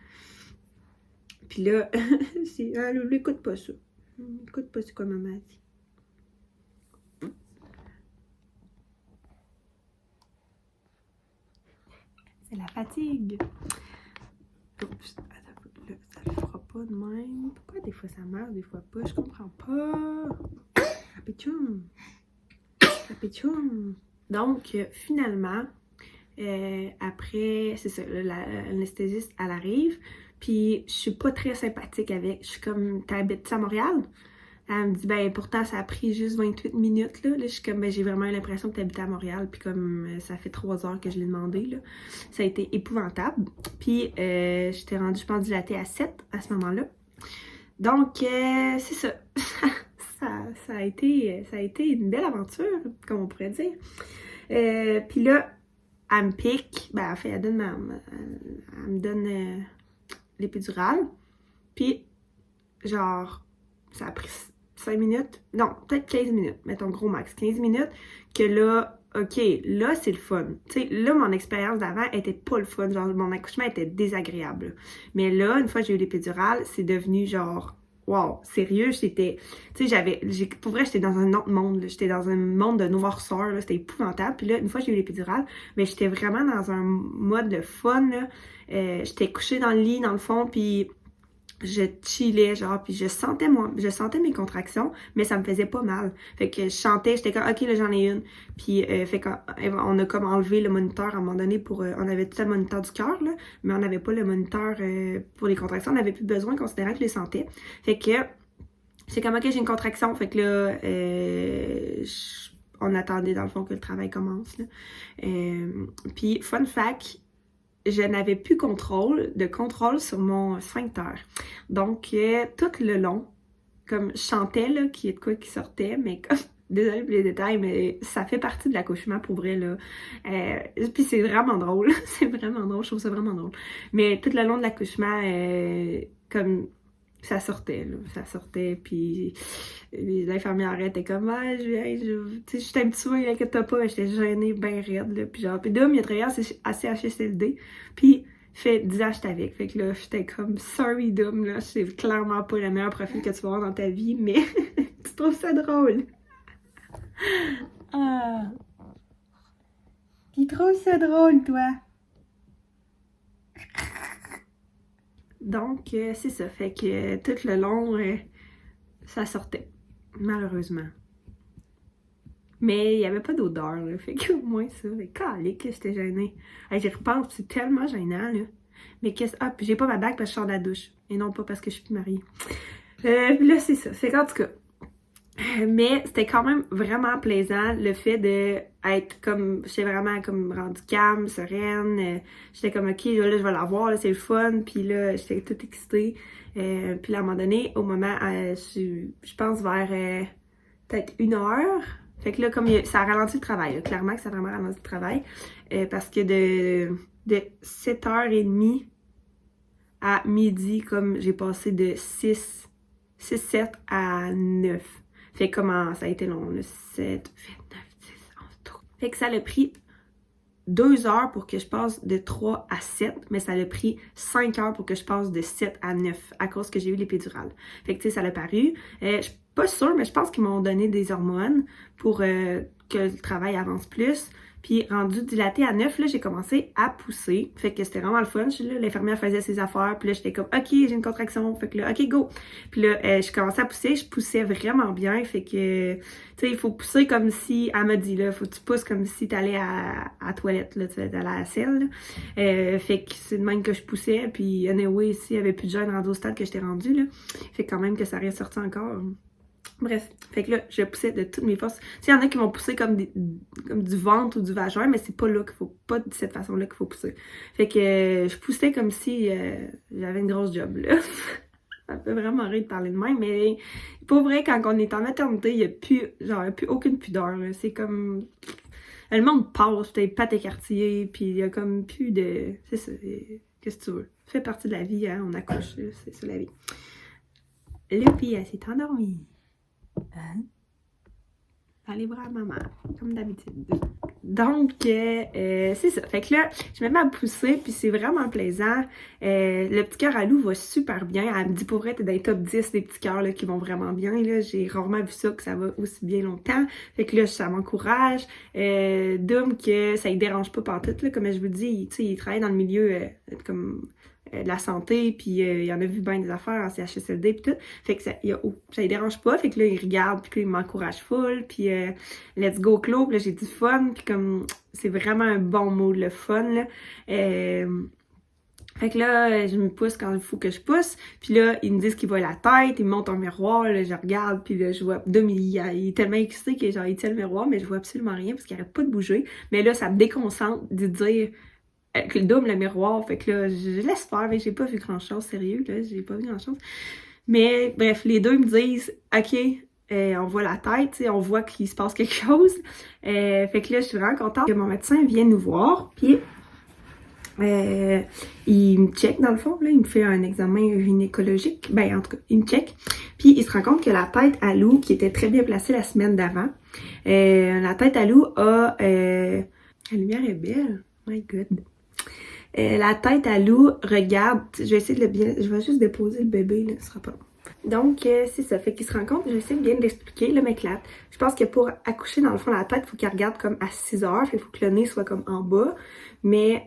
Puis là, c'est... Ah, Loulou, écoute pas ça. Écoute pas ce que maman a dit. C'est la fatigue. Oups, là, ça le fera pas de même. Pourquoi des fois ça marche, des fois pas? Je comprends pas. Rapidum. Donc, finalement, après, c'est ça, l'anesthésiste, elle arrive. Puis, je suis pas très sympathique avec. Je suis comme, t'habites à Montréal? Elle me dit, ben pourtant, ça a pris juste 28 minutes, là. Là, je suis comme, ben j'ai vraiment eu l'impression que t'habitais à Montréal. Puis comme, ça fait 3 heures que je l'ai demandé, là. Ça a été épouvantable. Puis, j'étais rendue, je pense, dilatée à 7 à ce moment-là. Donc, c'est ça. ça a été une belle aventure, comme on pourrait dire. Puis là, elle me pique. Ben, en fait, elle me donne l'épidurale. Puis, genre, ça a pris 5 minutes. Non, peut-être 15 minutes. Mettons gros max. 15 minutes. Que là, OK, là, c'est le fun. Tu sais, là, mon expérience d'avant était pas le fun. Genre, mon accouchement était désagréable. Mais là, une fois que j'ai eu l'épidurale, c'est devenu genre... Wow, sérieux, j'étais... Tu sais, pour vrai, j'étais dans un autre monde. J'étais dans un monde de noirceur. C'était épouvantable. Puis là, une fois que j'ai eu l'épidurale, mais j'étais vraiment dans un mode de fun. J'étais couchée dans le lit, dans le fond, puis je chillais, genre, puis je sentais mes contractions, mais ça me faisait pas mal. Fait que je chantais, j'étais comme, OK, là, j'en ai une. Puis, fait qu'on a comme enlevé le moniteur à un moment donné pour... on avait tout le moniteur du cœur, là, mais on n'avait pas le moniteur pour les contractions. On n'avait plus besoin, considérant que je les sentais. Fait que, c'est comme, OK, j'ai une contraction. Fait que là, on attendait, dans le fond, que le travail commence, là. Puis, fun fact, je n'avais plus de contrôle sur mon sphincter. Donc, tout le long, comme je chantais, là, qu'il y a de quoi qui sortait, mais comme, désolée pour les détails, mais ça fait partie de l'accouchement pour vrai, là. Puis c'est vraiment drôle, c'est vraiment drôle, je trouve ça vraiment drôle. Mais tout le long de l'accouchement, comme... ça sortait, puis l'infirmière était comme, ah, tu sais, j'étais un petit peu, inquiète pas, j'étais gênée, ben raide, là, puis genre, puis Dom, il a travaillé à CHSLD, puis fait 10 ans, j'étais avec, fait que là, j'étais comme, sorry Dom, là, c'est clairement pas le meilleur profil que tu vas avoir dans ta vie, mais tu trouves ça drôle. Ah, tu trouves ça drôle, toi? Donc, c'est ça. Fait que tout le long, ça sortait. Malheureusement. Mais il n'y avait pas d'odeur, là. Fait que au moins ça. Mais calique, j'étais gênée. J'y repense, c'est tellement gênant, là. Mais qu'est-ce... Ah, puis j'ai pas ma bague parce que je sors de la douche. Et non pas parce que je suis plus mariée. Puis là, c'est ça. Fait qu'en tout cas... Mais c'était quand même vraiment plaisant le fait de être comme, j'étais vraiment comme rendue calme, sereine, j'étais comme ok, là je vais l'avoir, là c'est le fun, puis là j'étais toute excitée, puis là à un moment donné, au moment, je pense vers peut-être 1 heure, fait que là comme ça a ralenti le travail, là, clairement que ça a vraiment ralenti le travail, parce que de 7h30 à midi, comme j'ai passé de 6-7 à 9. Fait comment ça a été long, le 7, 8, 9, 10, 11, 12. Fait que ça l'a pris 2 heures pour que je passe de 3 à 7, mais ça l'a pris 5 heures pour que je passe de 7 à 9 à cause que j'ai eu l'épidurale. Fait que tu sais, ça l'a paru. Je suis pas sûre, mais je pense qu'ils m'ont donné des hormones pour que le travail avance plus. Puis rendu dilaté à 9, là, j'ai commencé à pousser. Fait que c'était vraiment le fun. L'infirmière faisait ses affaires. Puis là, j'étais comme, OK, j'ai une contraction. Fait que là, OK, go. Puis là, je commençais à pousser. Je poussais vraiment bien. Fait que, tu sais, il faut pousser comme si, elle m'a dit, là, faut que tu pousses comme si t'allais à la toilette, là, tu sais, à la selle. Fait que c'est de même que je poussais. Puis, anyway, ici, il n'y avait plus de gêne rendu au stade que j'étais rendue, là. Fait quand même que ça ressorti encore. Bref, fait que là, je poussais de toutes mes forces. Tu sais, il y en a qui vont pousser comme du ventre ou du vagin, mais c'est pas là qu'il faut, pas de cette façon-là qu'il faut pousser. Fait que je poussais comme si j'avais une grosse job, là. Ça me fait vraiment rire de parler de même, mais pour vrai, quand on est en maternité, il y a plus, genre, il y a plus aucune pudeur, là. C'est comme... Le monde passe, t'es pâte écartillée, puis il y a comme plus de... C'est ça, qu'est-ce que tu veux? Ça fait partie de la vie, hein, on accouche, c'est ça la vie. Lupi, elle s'est endormie. Hein? Dans les bras à maman, comme d'habitude. Donc, c'est ça. Fait que là, je me mets à pousser, puis c'est vraiment plaisant. Le petit cœur à Lou va super bien. Elle me dit, pour vrai, t'es dans les top 10 des petits cœurs là, qui vont vraiment bien. Là. J'ai rarement vu ça, que ça va aussi bien longtemps. Fait que là, ça m'encourage. Dom, que ça ne dérange pas partout. Là, comme je vous dis, il travaille dans le milieu comme... de la santé, puis il en a vu bien des affaires en CHSLD puis tout. Fait que ça ne dérange pas. Fait que là, il regarde, puis là, il m'encourage full, puis let's go Claude. Puis là, j'ai du fun, puis comme c'est vraiment un bon mot, le fun, là. Fait que là, je me pousse quand il faut que je pousse. Puis là, ils me disent qu'ils voient la tête, ils me montent un miroir, là, je regarde, puis là, je vois... Dom, il est tellement excité qu'il genre, il tient le miroir, mais je vois absolument rien parce qu'il arrête pas de bouger. Mais là, ça me déconcentre de dire... avec le double, le miroir, fait que là, je laisse faire, mais j'ai pas vu grand-chose, sérieux, là, j'ai pas vu grand-chose. Mais bref, les deux me disent, OK, on voit la tête, on voit qu'il se passe quelque chose. Fait que là, je suis vraiment contente que mon médecin vienne nous voir, puis il me check dans le fond, là, il me fait un examen gynécologique, ben en tout cas, il me check, puis il se rend compte que la tête à Lou, qui était très bien placée la semaine d'avant, la tête à Lou a... la lumière est belle, my god. La tête à Lou regarde, je vais essayer de le bien, je vais juste déposer le bébé, là, ce sera pas long. Donc, c'est ça, fait qu'il se rend compte, je vais essayer de bien l'expliquer, le m'éclate. Je pense que pour accoucher, dans le fond, la tête, il faut qu'elle regarde comme à 6 heures, il faut que le nez soit comme en bas. Mais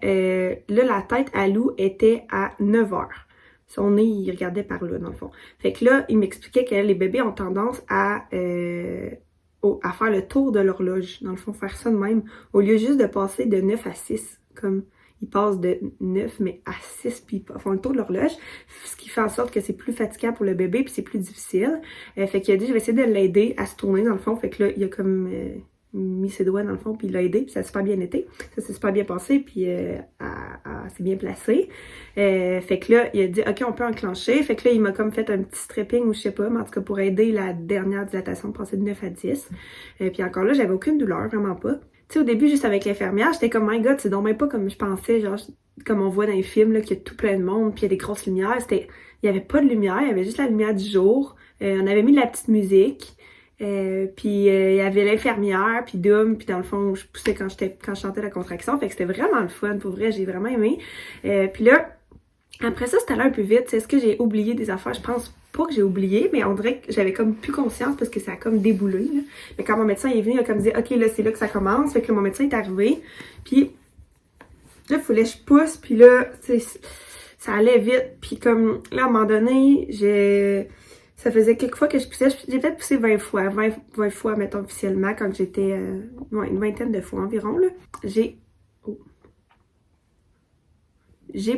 là, la tête à Lou était à 9 heures. Son nez, il regardait par là, dans le fond. Fait que là, il m'expliquait que les bébés ont tendance à faire le tour de l'horloge, dans le fond, faire ça de même, au lieu juste de passer de 9 à 6, comme... Ils passent de 9 mais à 6 puis ils font le tour de l'horloge, ce qui fait en sorte que c'est plus fatigant pour le bébé puis c'est plus difficile. Fait qu'il a dit je vais essayer de l'aider à se tourner dans le fond. Fait que là il a comme mis ses doigts dans le fond puis il l'a aidé puis ça a super bien été. Ça s'est super bien passé puis c'est bien placé. Fait que là il a dit ok on peut enclencher. Fait que là il m'a comme fait un petit stripping ou je sais pas, mais en tout cas pour aider la dernière dilatation de passer de 9 à 10. Puis encore là j'avais aucune douleur, vraiment pas. Tu sais, au début, juste avec l'infirmière, j'étais comme, my god, c'est donc même pas comme je pensais, genre, comme on voit dans les films, là, qu'il y a tout plein de monde, puis il y a des grosses lumières. Il y avait pas de lumière, il y avait juste la lumière du jour. On avait mis de la petite musique, puis il y avait l'infirmière, puis Dom, puis dans le fond, je poussais quand je chantais la contraction, fait que c'était vraiment le fun, pour vrai, j'ai vraiment aimé. Puis là, après ça, c'était allé un peu vite. Est-ce que j'ai oublié des affaires? Je pense pas que j'ai oublié, mais on dirait que j'avais comme plus conscience parce que ça a comme déboulé. Là. Mais quand mon médecin est venu, il a comme dit « Ok, là, c'est là que ça commence. » Fait que là, mon médecin est arrivé. Puis là, il fallait que je pousse. Puis là, ça allait vite. Puis comme là, à un moment donné, ça faisait quelques fois que je poussais. J'ai peut-être poussé 20 fois. 20 fois, mettons, officiellement, quand j'étais... une vingtaine de fois environ. Là. J'ai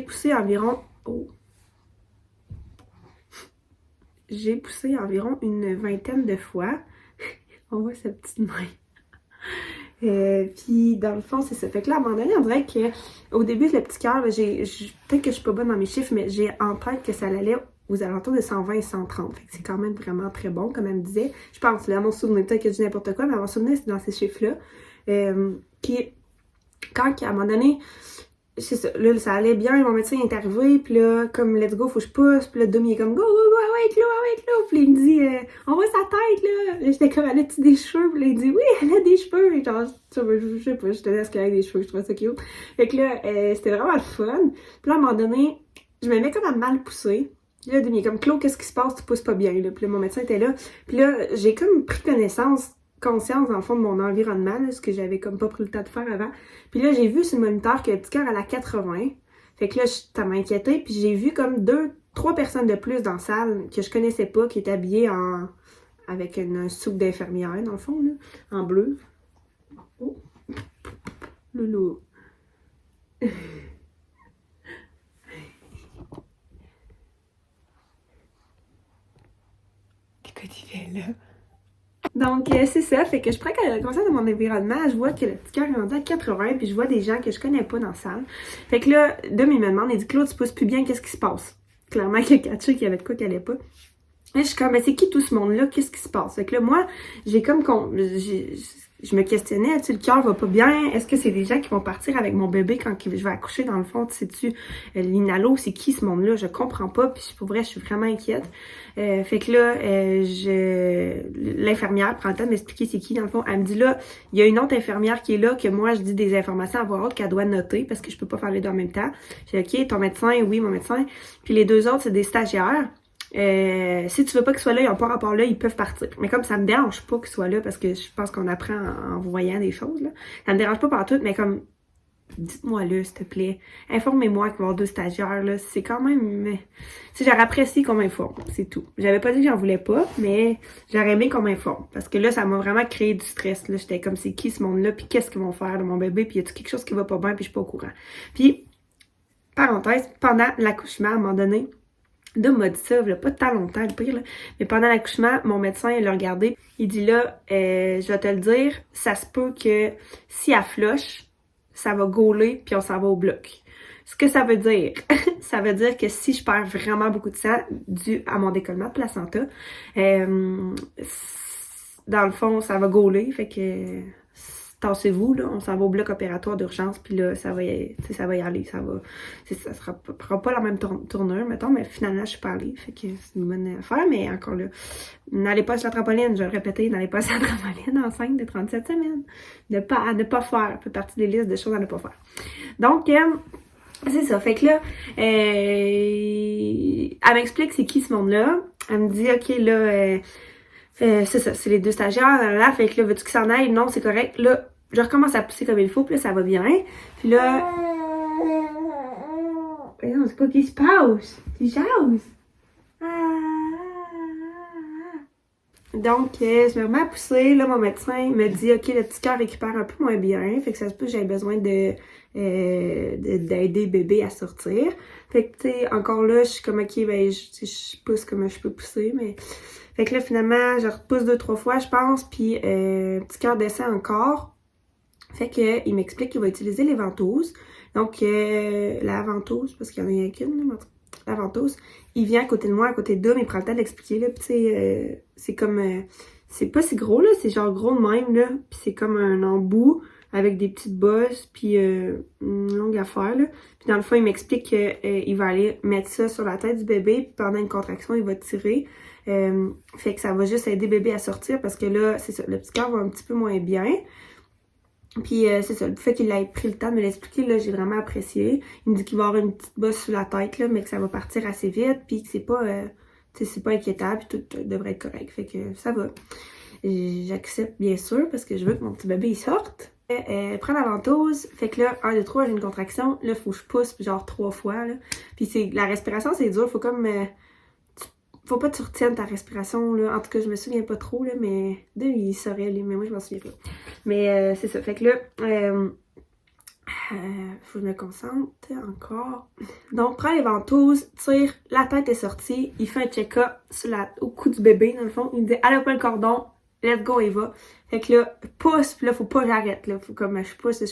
poussé environ... J'ai poussé environ une vingtaine de fois. On voit sa petite main. Puis dans le fond, c'est ça. Fait que là, à un moment donné, on dirait qu'au début, le petit cœur, peut-être que je suis pas bonne dans mes chiffres, mais j'ai en tête que ça allait aux alentours de 120 et 130. Fait que c'est quand même vraiment très bon, comme elle me disait. Je pense, là, à mon souvenir, peut-être que je dis n'importe quoi, mais à mon souvenir, c'est dans ces chiffres-là. Puis quand, à un moment donné, c'est ça, là, ça allait bien, mon médecin est arrivé, puis là, comme, let's go, faut que je pousse, puis là, Dom, il est comme, go, avec l'eau, puis il me dit, on voit sa tête, là. Là, j'étais comme, elle a-tu des cheveux? Puis là, il dit, oui, elle a des cheveux, et genre, je sais pas, je te laisse qu'elle ait des cheveux, je trouvais ça cute. Fait que là, c'était vraiment le fun. Puis là, à un moment donné, je me mets comme à mal pousser. Puis là, Dom, il est comme, Claude, qu'est-ce qui se passe? Tu pousses pas bien, là. Puis là, mon médecin était là. Puis là, j'ai comme pris conscience, dans le fond, de mon environnement, là, ce que j'avais comme pas pris le temps de faire avant. Puis là, j'ai vu sur le moniteur que le petit cœur à la 80. Fait que là, ça m'a inquiétée. Puis j'ai vu comme 3 personnes de plus dans la salle que je connaissais pas, qui étaient habillées avec un soupe d'infirmière, dans le fond, là, en bleu. Oh! Loulou! Qu'est-ce qu'il fait là? Donc, c'est ça. Fait que je prends conscience de mon environnement. Je vois que le petit cœur est rendu à 80, puis je vois des gens que je connais pas dans la salle. Fait que là, Dom, il me demande, il dit, Claude, tu pousses plus bien, qu'est-ce qui se passe? Clairement, qu'il a catché qu'il y avait de quoi qu'elle allait pas. Et je suis comme, mais c'est qui tout ce monde-là? Qu'est-ce qui se passe? Fait que là, moi, j'ai comme, je me questionnais, tu le cœur va pas bien? Est-ce que c'est des gens qui vont partir avec mon bébé quand je vais accoucher dans le fond? Sais-tu, l'inhalo, c'est qui ce monde-là? Je comprends pas, puis pour vrai, je suis vraiment inquiète. Fait que là, l'infirmière prend le temps de m'expliquer c'est qui, dans le fond. Elle me dit là, il y a une autre infirmière qui est là, que moi, je dis des informations à voix haute qu'elle doit noter, parce que je peux pas faire les deux en même temps. J'ai dit, OK, ton médecin, oui, mon médecin. Puis les deux autres, c'est des stagiaires. Si tu veux pas qu'ils soient là, ils ont pas rapport là, ils peuvent partir. Mais comme ça me dérange pas qu'ils soient là, parce que je pense qu'on apprend en voyant des choses, là. Ça me dérange pas partout, mais comme, dites-moi là, s'il te plaît. Informez-moi qu'il va y avoir deux stagiaires, là. C'est quand même, si j'aurais apprécié qu'on m'informe, c'est tout. J'avais pas dit que j'en voulais pas, mais j'aurais aimé qu'on m'informe. Parce que là, ça m'a vraiment créé du stress, là. J'étais comme, c'est qui ce monde-là, puis qu'est-ce qu'ils vont faire de mon bébé, puis y a-t-il quelque chose qui va pas bien, puis je suis pas au courant. Puis, parenthèse, pendant l'accouchement, à un moment donné, Dom m'a dit ça, il y a pas tant longtemps, le pire, là. Mais pendant l'accouchement, mon médecin, il l'a regardé. Il dit là, je vais te le dire, ça se peut que si elle flush, ça va gauler, puis on s'en va au bloc. Ce que ça veut dire, ça veut dire que si je perds vraiment beaucoup de sang dû à mon décollement de placenta, dans le fond, ça va gauler, fait que tassez-vous, là, on s'en va au bloc opératoire d'urgence, puis là, ça va y aller, ça sera pas la même tournure, mettons, mais finalement, je suis pas allée, fait que c'est une bonne affaire, mais encore là, n'allez pas sur la trampoline, je vais le répéter, n'allez pas sur la trampoline enceinte de 37 semaines, à ne pas faire, ça fait partie des listes de choses à ne pas faire. Donc, c'est ça, fait que là, elle m'explique c'est qui ce monde-là, elle me dit, ok, là, c'est ça, c'est les deux stagiaires, là, fait que là, veux-tu qu'ils s'en aillent? Non, c'est correct. Là, je recommence à pousser comme il faut, puis là, ça va bien. Puis là... Non, c'est quoi qui se passe? Tu jases? Donc, je me remets à pousser. Là, mon médecin me dit, OK, le petit cœur récupère un peu moins bien. Fait que ça se peut que j'aie besoin d'aider bébé à sortir. Fait que, tu sais, encore là, je suis comme, OK, ben, je pousse comme je peux pousser, mais... Fait que là, finalement, je repousse 2-3 fois, je pense, puis petit cœur descend encore. Fait que il m'explique qu'il va utiliser les ventouses. Donc, la ventouse, parce qu'il y en a rien qu'une, la ventouse, il vient à côté de moi, à côté de Dom, il prend le temps d'expliquer, là, puis tu sais, c'est comme... c'est pas si gros, là, c'est genre gros de même, là, puis c'est comme un embout avec des petites bosses, puis une longue affaire, là. Puis dans le fond, il m'explique qu'il va aller mettre ça sur la tête du bébé, puis pendant une contraction, il va tirer. Fait que ça va juste aider bébé à sortir parce que là, c'est ça, le petit cœur va un petit peu moins bien. Puis c'est ça, le fait qu'il ait pris le temps de me l'expliquer, là, j'ai vraiment apprécié. Il me dit qu'il va avoir une petite bosse sous la tête, là, mais que ça va partir assez vite, puis que c'est pas inquiétable, puis tout devrait être correct. Fait que ça va. J'accepte bien sûr parce que je veux que mon petit bébé il sorte. Prends la ventouse, fait que là, 1, 2, 3, j'ai une contraction, là, faut que je pousse genre 3 fois, là. Puis la respiration, c'est dur, faut comme... faut pas que tu retiennes ta respiration, là. En tout cas, je me souviens pas trop, là, mais... il saurait, lui, mais moi, je m'en souviens pas. Mais c'est ça. Fait que là, faut que je me concentre encore. Donc, prends les ventouses, tire, la tête est sortie. Il fait un check-up au cou du bébé, dans le fond. Il me dit, allez pas le cordon, let's go, il va. Fait que là, pousse, puis là, faut pas que j'arrête, là. Faut comme, je pousse.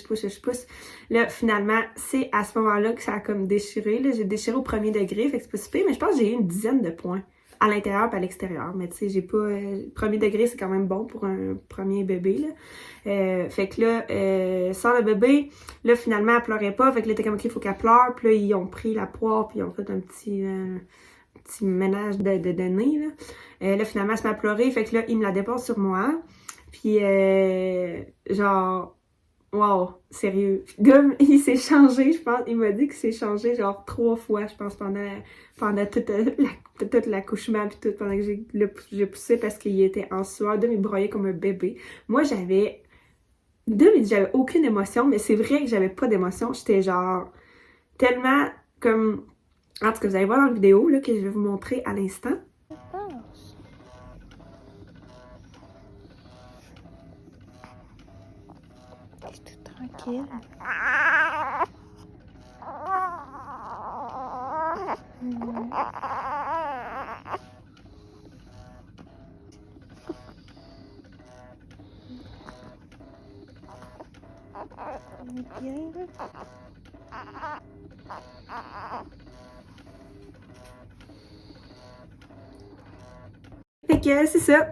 Là, finalement, c'est à ce moment-là que ça a comme déchiré, là. J'ai déchiré au premier degré, fait que c'est pas super, mais je pense que j'ai eu une dizaine de points. À l'intérieur et à l'extérieur. Mais tu sais, j'ai pas... premier degré, c'est quand même bon pour un premier bébé, là. Fait que là, sort le bébé. Là, finalement, elle pleurait pas. Fait que là, t'es comme, OK, il faut qu'elle pleure. Puis là, ils ont pris la poire, puis ils ont fait un petit ménage de nez, là. Là, finalement, elle se met à pleurer. Fait que là, il me la dépose sur moi. Puis, genre... Wow, sérieux. Dom, il s'est changé, je pense. Il m'a dit qu'il s'est changé genre 3 fois, je pense, pendant tout l'accouchement puis tout, pendant que j'ai poussé parce qu'il était en sueur. Dom, il broyait comme un bébé. Moi, j'avais aucune émotion, mais c'est vrai que j'avais pas d'émotion. J'étais genre tellement comme... En tout cas, vous allez voir dans la vidéo là, que je vais vous montrer à l'instant. Tranquille. Fait que c'est ça.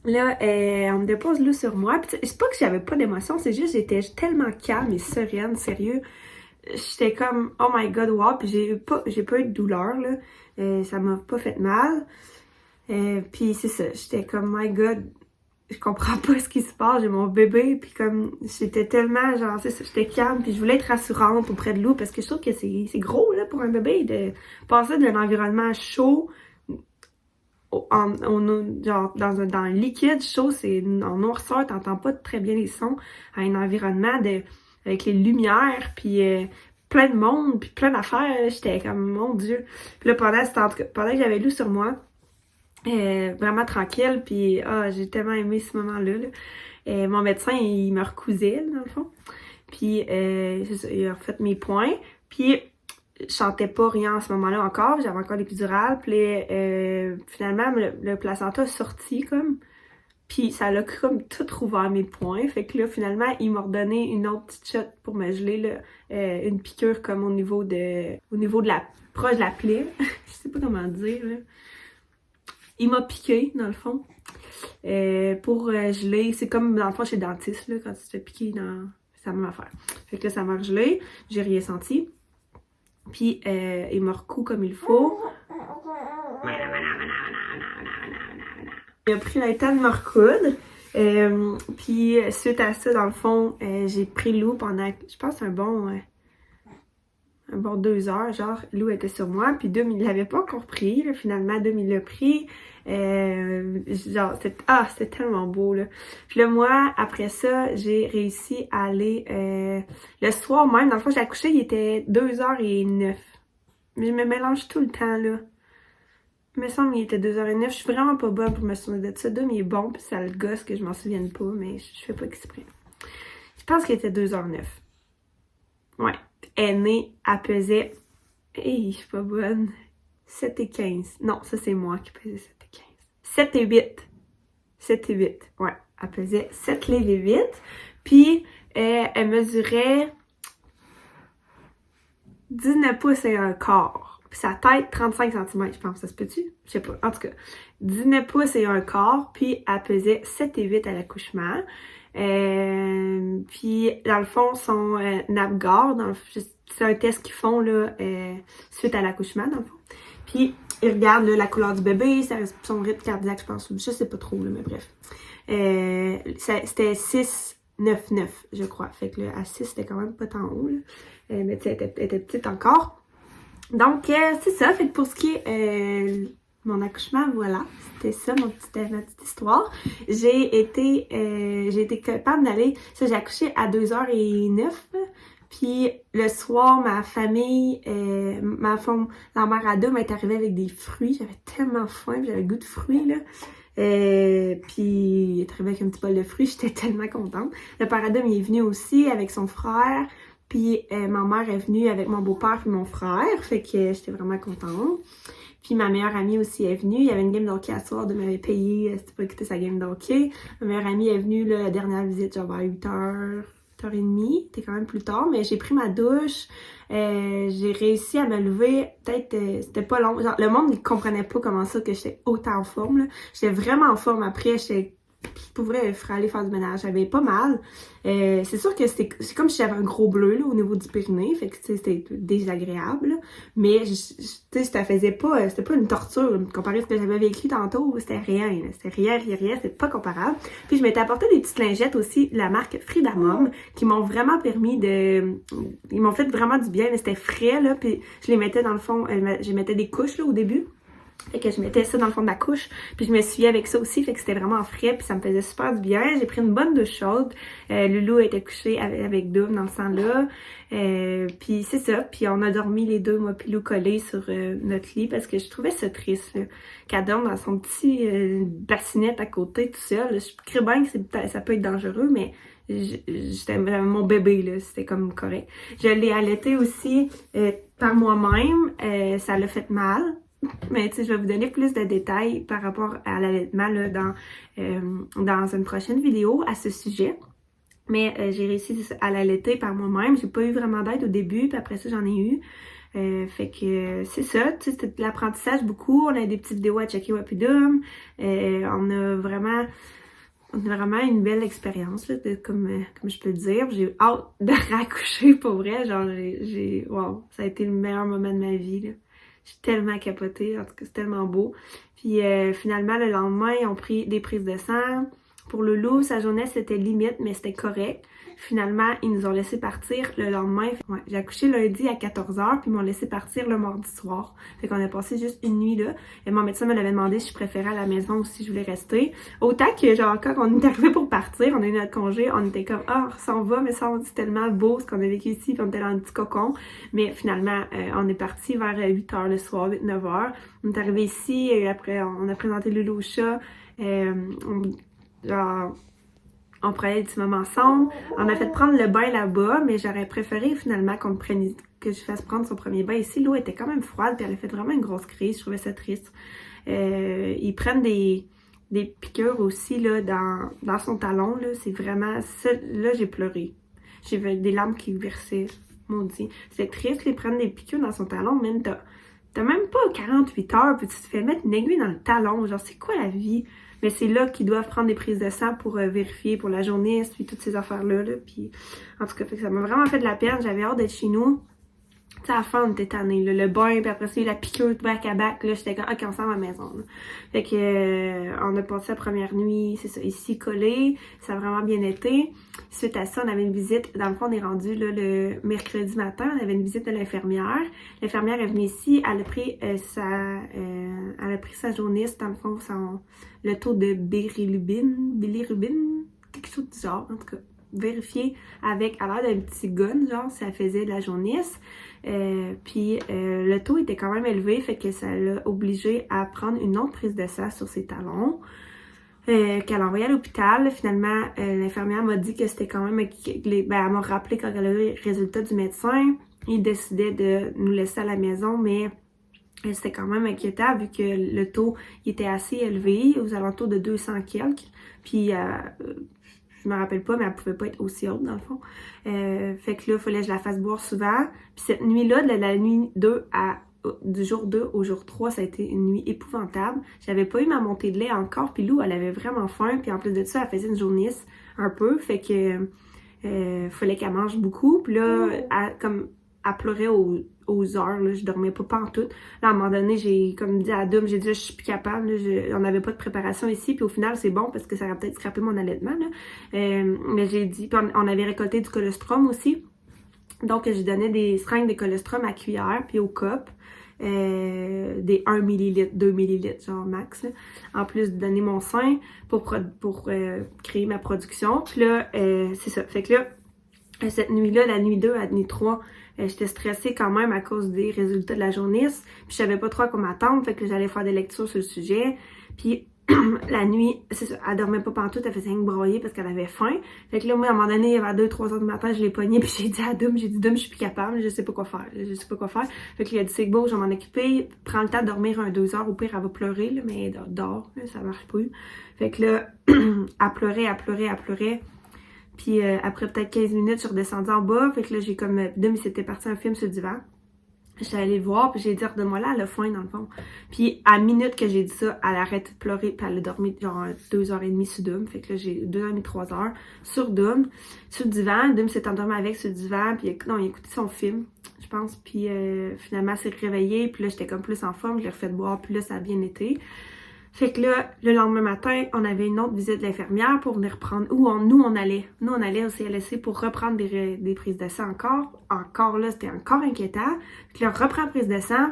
Là, on me dépose Lou sur moi. Puis c'est pas que j'avais pas d'émotion, c'est juste j'étais tellement calme et sereine, sérieux. J'étais comme oh my god, wow. Puis j'ai pas eu de douleur, là. Ça m'a pas fait mal. Puis c'est ça, j'étais comme my god, je comprends pas ce qui se passe, j'ai mon bébé. Puis comme j'étais tellement genre, c'est ça, j'étais calme. Puis je voulais être rassurante auprès de Lou parce que je trouve que c'est gros là pour un bébé de passer d'un environnement chaud. Genre dans un liquide chaud, c'est en noirceur, t'entends pas très bien les sons, à un environnement avec les lumières, puis plein de monde, puis plein d'affaires, j'étais comme mon Dieu. Puis là pendant que j'avais Lou sur moi, vraiment tranquille, puis j'ai tellement aimé ce moment-là. Là. Mon médecin, il me recousait, dans le fond. Puis c'est ça, il a refait mes points, puis je sentais pas rien à ce moment-là encore, j'avais encore l'épidurale, puis finalement le placenta a sorti comme, puis ça l'a comme tout rouvert mes poings, fait que là finalement il m'a redonné une autre petite shot pour me geler là, une piqûre comme au niveau de la proche de la plaie, je sais pas comment dire là. Il m'a piqué dans le fond pour geler, c'est comme dans le fond chez le dentiste là quand tu te fais piquer dans, c'est la même affaire. Fait que là ça m'a gelé, j'ai rien senti. Puis, il me recoue comme il faut. Il a pris le temps de me recoudre. Puis, suite à ça, dans le fond, j'ai pris Lou pendant, je pense, un bon 2 heures. Genre, Lou était sur moi. Puis, Dom, il l'avait pas encore pris. Là. Finalement, Dom, il l'a pris. Genre, c'était tellement beau, là. Puis là, moi, après ça, j'ai réussi à aller le soir même. Dans le fond, j'ai accouché, il était 2h09. Mais je me mélange tout le temps, là. Il me semble qu'il était 2h09. Je suis vraiment pas bonne pour me souvenir de ça. Dom, il est bon, puis ça le gosse que je m'en souvienne pas, mais je fais pas exprès. Je pense qu'il était 2h09. Ouais. Elle est née, elle pesait... Hey, je suis pas bonne. 7,15. Non, ça, c'est moi qui pesais 7,15. 7,8. 7,8. Ouais, elle pesait 7 livres et 8. Puis, elle mesurait 19 pouces et un quart. Puis sa tête, 35 cm, je pense. Ça se peut-tu? Je sais pas. En tout cas, 19 pouces et un quart. Puis, elle pesait 7,8 à l'accouchement. Puis, dans le fond, son NAPGAR, c'est un test qu'ils font là, suite à l'accouchement, dans le fond. Puis, ils regardent là, la couleur du bébé, son rythme cardiaque, je pense. Je sais pas trop, là, mais bref. C'était 6,99, je crois. Fait que là, à 6, c'était quand même pas tant haut. Là. Mais tu sais, elle était petite encore. Donc, c'est ça. Fait que pour ce qui est mon accouchement, voilà. C'était ça, ma petite histoire. J'ai été capable d'aller... Ça, j'ai accouché à 2h09. Puis le soir, ma famille, la mère à deux m'est arrivée avec des fruits. J'avais tellement faim, j'avais le goût de fruits, là. Puis il est arrivé avec un petit bol de fruits, j'étais tellement contente. Le père Adam, il est venu aussi avec son frère. Puis ma mère est venue avec mon beau-père et mon frère. Fait que j'étais vraiment contente. Puis ma meilleure amie aussi est venue. Il y avait une game de hockey à soir, de m'avait payé, c'était pas écouter sa game de hockey. Ma meilleure amie est venue, là, la dernière visite, genre vers 8h. 8h30, c'était quand même plus tard, mais j'ai pris ma douche, j'ai réussi à me lever, peut-être, c'était pas long, genre, le monde ne comprenait pas comment ça que j'étais autant en forme, là. J'étais vraiment en forme après, je pourrais aller faire du ménage, j'avais pas mal. C'est sûr que c'est comme si j'avais un gros bleu là, au niveau du périnée, fait que c'était désagréable, là. Mais tu sais, ça faisait pas, c'était pas une torture, comparé à ce que j'avais vécu tantôt, c'était rien, c'était pas comparable. Puis je m'étais apporté des petites lingettes aussi de la marque Frida Mom, qui m'ont vraiment permis ils m'ont fait vraiment du bien, mais c'était frais là, puis je les mettais dans le fond, je mettais des couches là au début. Fait que je mettais ça dans le fond de la couche, puis je me suis avec ça aussi, fait que c'était vraiment frais, puis ça me faisait super du bien. J'ai pris une bonne douche chaude. Loulou était couché avec Doom dans ce temps-là. Puis c'est ça, puis on a dormi les deux, moi puis Lou, collés sur notre lit, parce que je trouvais ça triste, qu'elle dorme dans son petit bassinette à côté, tout seul. Je crée bien que ça peut être dangereux, mais j'étais mon bébé, là, c'était comme correct. Je l'ai allaité aussi par moi-même, ça l'a fait mal. Mais tu sais, je vais vous donner plus de détails par rapport à l'allaitement là, dans une prochaine vidéo à ce sujet. Mais j'ai réussi à l'allaiter par moi-même. J'ai pas eu vraiment d'aide au début, puis après ça, j'en ai eu. Fait que c'est ça, tu sais, c'était de l'apprentissage beaucoup. On a des petites vidéos à checker Wapidum. On a vraiment une belle expérience, là, comme je peux le dire. J'ai hâte de raccoucher pour vrai. Genre, wow, ça a été le meilleur moment de ma vie, là. J'ai tellement capoté, en tout cas, c'est tellement beau. Puis finalement, le lendemain, ils ont pris des prises de sang. Pour Loulou, sa journée, c'était limite, mais c'était correct. Finalement, ils nous ont laissé partir le lendemain. Ouais, j'ai accouché lundi à 14h, puis ils m'ont laissé partir le mardi soir. Fait qu'on a passé juste une nuit là. Et mon médecin me l'avait demandé si je préférais à la maison ou si je voulais rester. Autant que, genre, quand on est arrivé pour partir, on a eu notre congé, on était comme, ah, on s'en va, mais ça, on dit tellement beau ce qu'on a vécu ici, puis on était dans un petit cocon. Mais finalement, on est parti vers 8h le soir, 8-9h. On est arrivé ici, et après, on a présenté Loulou au chat. Genre, on prenait des petits moments ensemble. On a fait prendre le bain là-bas, mais j'aurais préféré finalement que je fasse prendre son premier bain ici. L'eau était quand même froide, puis elle a fait vraiment une grosse crise. Je trouvais ça triste. Ils prennent des piqûres aussi là, dans son talon. Là. C'est vraiment... Ça, là, j'ai pleuré. J'ai vu des larmes qui versaient. Maudit. C'est triste, ils prennent des piqûres dans son talon, même t'as même pas 48 heures, puis tu te fais mettre une aiguille dans le talon. Genre, c'est quoi la vie? Mais c'est là qu'ils doivent prendre des prises de sang pour vérifier pour la jaunisse, puis toutes ces affaires-là. Là. Puis, en tout cas, ça m'a vraiment fait de la peine. J'avais hâte d'être chez nous. Tu sais, à la fin, on était tannés. Le bain, puis après ça, la piqûre back à back. Là, j'étais comme, OK, on s'en va à la maison. Là. Fait que, on a passé la première nuit, c'est ça, ici, collé. Ça a vraiment bien été. Suite à ça, on avait une visite. Dans le fond, on est rendu là, le mercredi matin. On avait une visite de l'infirmière. L'infirmière est venue ici. Elle a pris sa jaunisse, dans le fond, le taux de bilirubine, quelque chose du genre, en tout cas. Vérifier avec, à l'air d'un petit gun, genre, si elle faisait de la jaunisse. Puis le taux était quand même élevé, fait que ça l'a obligé à prendre une autre prise de sang sur ses talons. Qu'elle a envoyé à l'hôpital. Finalement, l'infirmière m'a dit que c'était quand même... elle m'a rappelé quand elle a eu les résultats du médecin. Il décidait de nous laisser à la maison, mais c'était quand même inquiétant vu que le taux il était assez élevé, aux alentours de 200 quelques. Puis... je me rappelle pas, mais elle pouvait pas être aussi haute dans le fond. Fait que là, il fallait que je la fasse boire souvent. Puis cette nuit-là, de la nuit 2 du jour 2 au jour 3, ça a été une nuit épouvantable. J'avais pas eu ma montée de lait encore, puis Lou, elle avait vraiment faim. Puis en plus de ça, elle faisait une jaunisse un peu. Fait que fallait qu'elle mange beaucoup. Puis là, elle pleurait aux heures, là, je dormais pas pantoute. Là, à un moment donné, j'ai comme dit à Dom, j'ai dit, je suis plus capable, là, on n'avait pas de préparation ici, puis au final, c'est bon, parce que ça aurait peut-être scrappé mon allaitement, là. Mais j'ai dit, puis on avait récolté du colostrum aussi, donc j'ai donné des seringues de colostrum à cuillère, puis au cop, des 1 ml, 2 ml, genre max, là. En plus de donner mon sein pour créer ma production. Puis là, c'est ça, fait que là, cette nuit-là, la nuit 2 à la nuit 3, j'étais stressée quand même à cause des résultats de la jaunisse. Puis je savais pas trop à quoi m'attendre, fait que j'allais faire des lectures sur le sujet. Puis la nuit, c'est ça, elle dormait pas pantoute, elle faisait rien que broyer parce qu'elle avait faim. Fait que là, moi, à un moment donné, vers 2-3 heures du matin, je l'ai pognée, puis j'ai dit à Dom, je suis plus capable, je sais pas quoi faire, Fait qu'il a dit, c'est beau, je vais m'en occuper, prends le temps de dormir 2 heures, au pire, elle va pleurer, là, mais elle dort, là, ça marche plus. Fait que là, elle pleurait. Puis après peut-être 15 minutes, je suis redescendue en bas. Fait que là, j'ai comme... Dom, il s'était parti un film sur le divan. J'étais allée le voir, puis j'ai dit, redonne-moi là, elle a faim dans le fond. Puis à la minute que j'ai dit ça, elle a arrêté de pleurer, puis elle a dormi genre 2h30 sur Dom. Fait que là, j'ai 2h30, 3h sur Dom, sur le divan. Dom s'est endormi avec sur le divan, puis non, il a écouté son film, je pense. Puis finalement, elle s'est réveillée, puis là, j'étais comme plus en forme, je l'ai refait boire, puis là, ça a bien été. Fait que là, le lendemain matin, on avait une autre visite de l'infirmière pour venir prendre où on allait. Nous, on allait au CLSC pour reprendre des prises de sang encore. Encore là, c'était encore inquiétant. Puis là, on reprend prise de sang.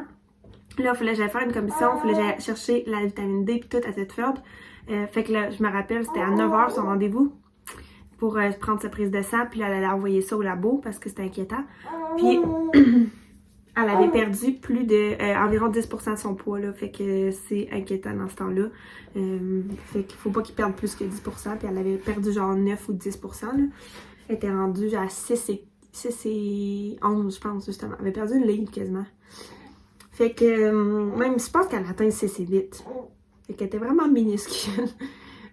Là, il fallait que j'aille faire une commission, il fallait que j'aille chercher la vitamine D puis tout à cette fête. Fait que là, je me rappelle, c'était à 9h son rendez-vous pour prendre sa prise de sang. Puis là, elle allait envoyer ça au labo parce que c'était inquiétant. Puis... elle avait perdu plus de environ 10% de son poids, là. Fait que c'est inquiétant dans ce temps-là. Fait qu'il faut pas qu'il perde plus que 10%. Puis elle avait perdu genre 9 ou 10%, là. Elle était rendue à 6 et 11, je pense, justement. Elle avait perdu une livre quasiment. Fait que même, je pense qu'elle a atteint 6 et 8. Fait qu'elle était vraiment minuscule.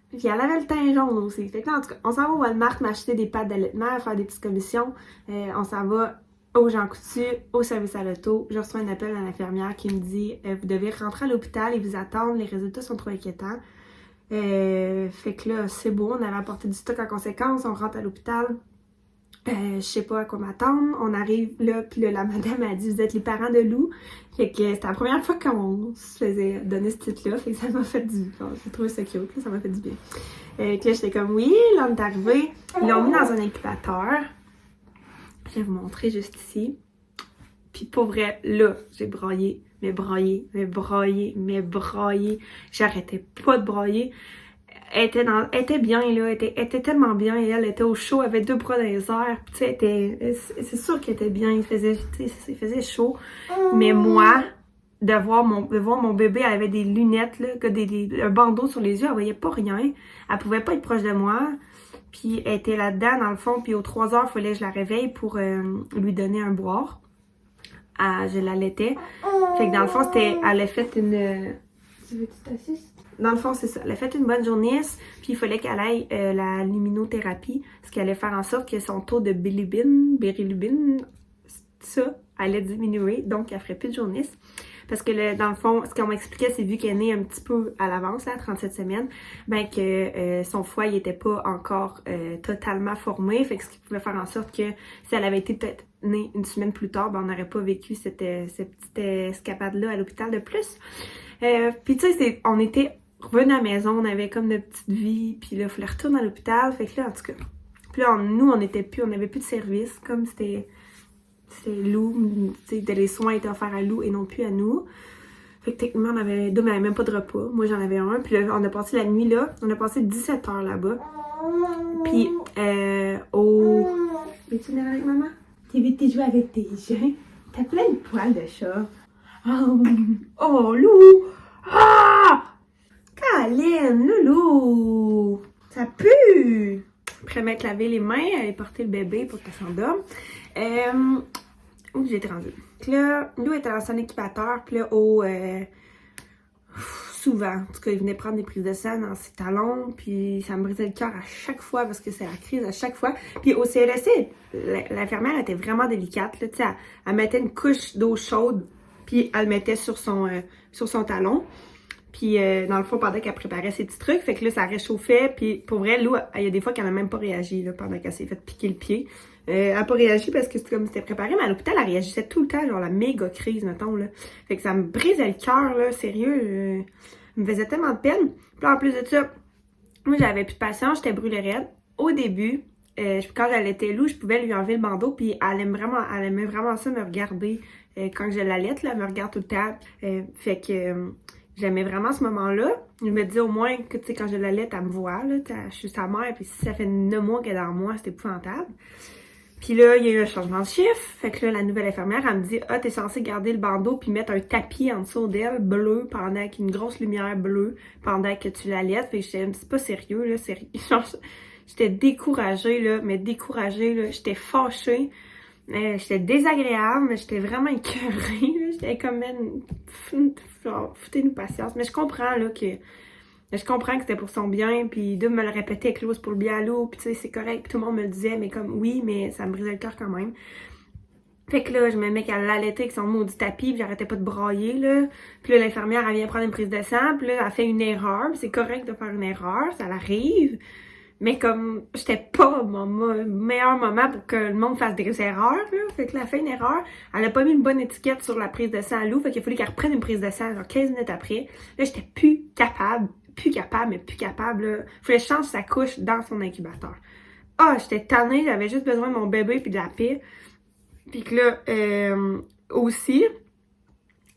Puis elle avait le teint jaune aussi. Fait que là, en tout cas, on s'en va au Walmart m'acheter des pâtes d'allaitement, faire des petites commissions. On s'en va au Jean Coutu, au service à l'auto. Je reçois un appel à l'infirmière qui me dit vous devez rentrer à l'hôpital et vous attendre, les résultats sont trop inquiétants. Fait que là, c'est beau, on avait apporté du stock en conséquence, on rentre à l'hôpital. Je sais pas à quoi m'attendre. On arrive là, puis là, la madame a dit vous êtes les parents de Lou. Fait que c'était la première fois qu'on se faisait donner ce titre-là. Fait que ça m'a fait du. Bon, j'ai trouvé ça cute, là, ça m'a fait du bien. Puis là, j'étais comme oui, là, on est arrivé. Ils l'ont mis dans un incubateur. Je vais vous montrer juste ici. Puis pour vrai, là, j'ai braillé, mais braillé, mais braillé, mais braillé. J'arrêtais pas de brailler. Elle était bien, là, elle était tellement bien, et elle était au chaud, elle avait 2 bras dans les airs, puis tu sais, c'est sûr qu'elle était bien, il faisait chaud, mais moi, de voir mon bébé, elle avait des lunettes, là, un bandeau sur les yeux, elle voyait pas rien, elle pouvait pas être proche de moi, puis elle était là-dedans, dans le fond, puis aux 3 heures, il fallait que je la réveille pour lui donner un boire. Je l'allaitais, fait que dans le fond, elle a fait une... Tu veux que tu t'assistes? Dans le fond, c'est ça. Elle a fait une bonne journée, puis il fallait qu'elle aille la luminothérapie, ce qui allait faire en sorte que son taux de bilirubine, ça, allait diminuer, donc elle ferait plus de jaunisse. Parce que dans le fond, ce qu'on m'expliquait, c'est vu qu'elle est née un petit peu à l'avance, à 37 semaines, ben que son foie il était pas encore totalement formé, fait que ce qui pouvait faire en sorte que si elle avait été peut-être née une semaine plus tard, ben on n'aurait pas vécu cette petite escapade-là à l'hôpital de plus. Puis tu sais, on était revenus à la maison, on avait comme notre petite vie, puis là, il fallait retourner à l'hôpital, fait que là, en tout cas, puis là, nous, on n'avait plus de service, comme c'était Lou, tu sais, les soins étaient offerts à Lou et non plus à nous. Fait que techniquement, Dom n'avait même pas de repas, moi j'en avais un, puis là, on a passé la nuit là, on a passé 17 heures là-bas, puis Veux-tu venir avec maman? T'es joué avec tes gens? T'as plein de poils de chat. Oh, Lou! Ah! Caline, Loulou! Ça pue! Après m'être lavé les mains, aller porter le bébé pour qu'elle s'endorme. Où j'ai été rendue? Puis là, Lou était dans son incubateur, puis là, souvent, en tout cas, il venait prendre des prises de sang dans ses talons, puis ça me brisait le cœur à chaque fois parce que c'est la crise à chaque fois. Puis au CLSC, l'infirmière était vraiment délicate, là, tu sais, elle mettait une couche d'eau chaude, puis elle le mettait sur son talon. Puis dans le fond, pendant qu'elle préparait ses petits trucs, fait que là, ça réchauffait. Puis pour vrai, Lou, il y a des fois qu'elle n'a même pas réagi là, pendant qu'elle s'est fait piquer le pied. Elle n'a pas réagi parce que c'était comme c'était préparé, mais à l'hôpital, elle réagissait tout le temps, genre la méga crise, mettons, là. Fait que ça me brisait le cœur, là, sérieux. Me faisait tellement de peine. Puis là, en plus de ça, moi, j'avais plus de patience, j'étais brûlée raide. Au début, quand j'allaitais Lou, je pouvais lui enlever le bandeau, puis elle aimait vraiment ça, me regarder. Quand je l'allaite, là, elle me regarde tout le temps. Fait que j'aimais vraiment ce moment-là. Je me disais au moins que, tu sais, quand je l'allaite, elle me voit, là, je suis sa mère, puis si ça fait 9 mois qu'elle est dans moi, c'est épouvantable. Puis là, il y a eu un changement de chiffre. Fait que là, la nouvelle infirmière, elle me dit « Ah, t'es censée garder le bandeau puis mettre un tapis en dessous d'elle, bleu, avec une grosse lumière bleue, pendant que tu l'allaites. » Fait que j'étais, c'est pas sérieux, là, sérieux. J'étais découragée, là, mais découragée, là. J'étais fâchée. J'étais désagréable, mais j'étais vraiment écœurée, là. J'étais comme, foutez-nous patience. Mais je comprends, là, je comprends que c'était pour son bien, puis de me le répéter avec Lou, c'est pour le bien à Lou, puis tu sais, c'est correct, puis tout le monde me le disait, mais comme, oui, mais ça me brisait le cœur quand même. Fait que là, je me mets qu'elle l'allaitait avec son maudit tapis, puis j'arrêtais pas de brailler, là. Puis là, l'infirmière, elle vient prendre une prise de sang, puis là, elle fait une erreur, puis c'est correct de faire une erreur, ça l'arrive. Mais comme, j'étais pas mon meilleur moment pour que le monde fasse des erreurs, là. Fait que là, elle fait une erreur. Elle a pas mis une bonne étiquette sur la prise de sang à Lou. Fait qu'il a fallu qu'elle reprenne une prise de sang, genre 15 minutes après. Là, j'étais plus capable, là. Fallait que je change sa couche dans son incubateur. Ah, j'étais tannée, j'avais juste besoin de mon bébé puis de la paix. Puis que là, aussi,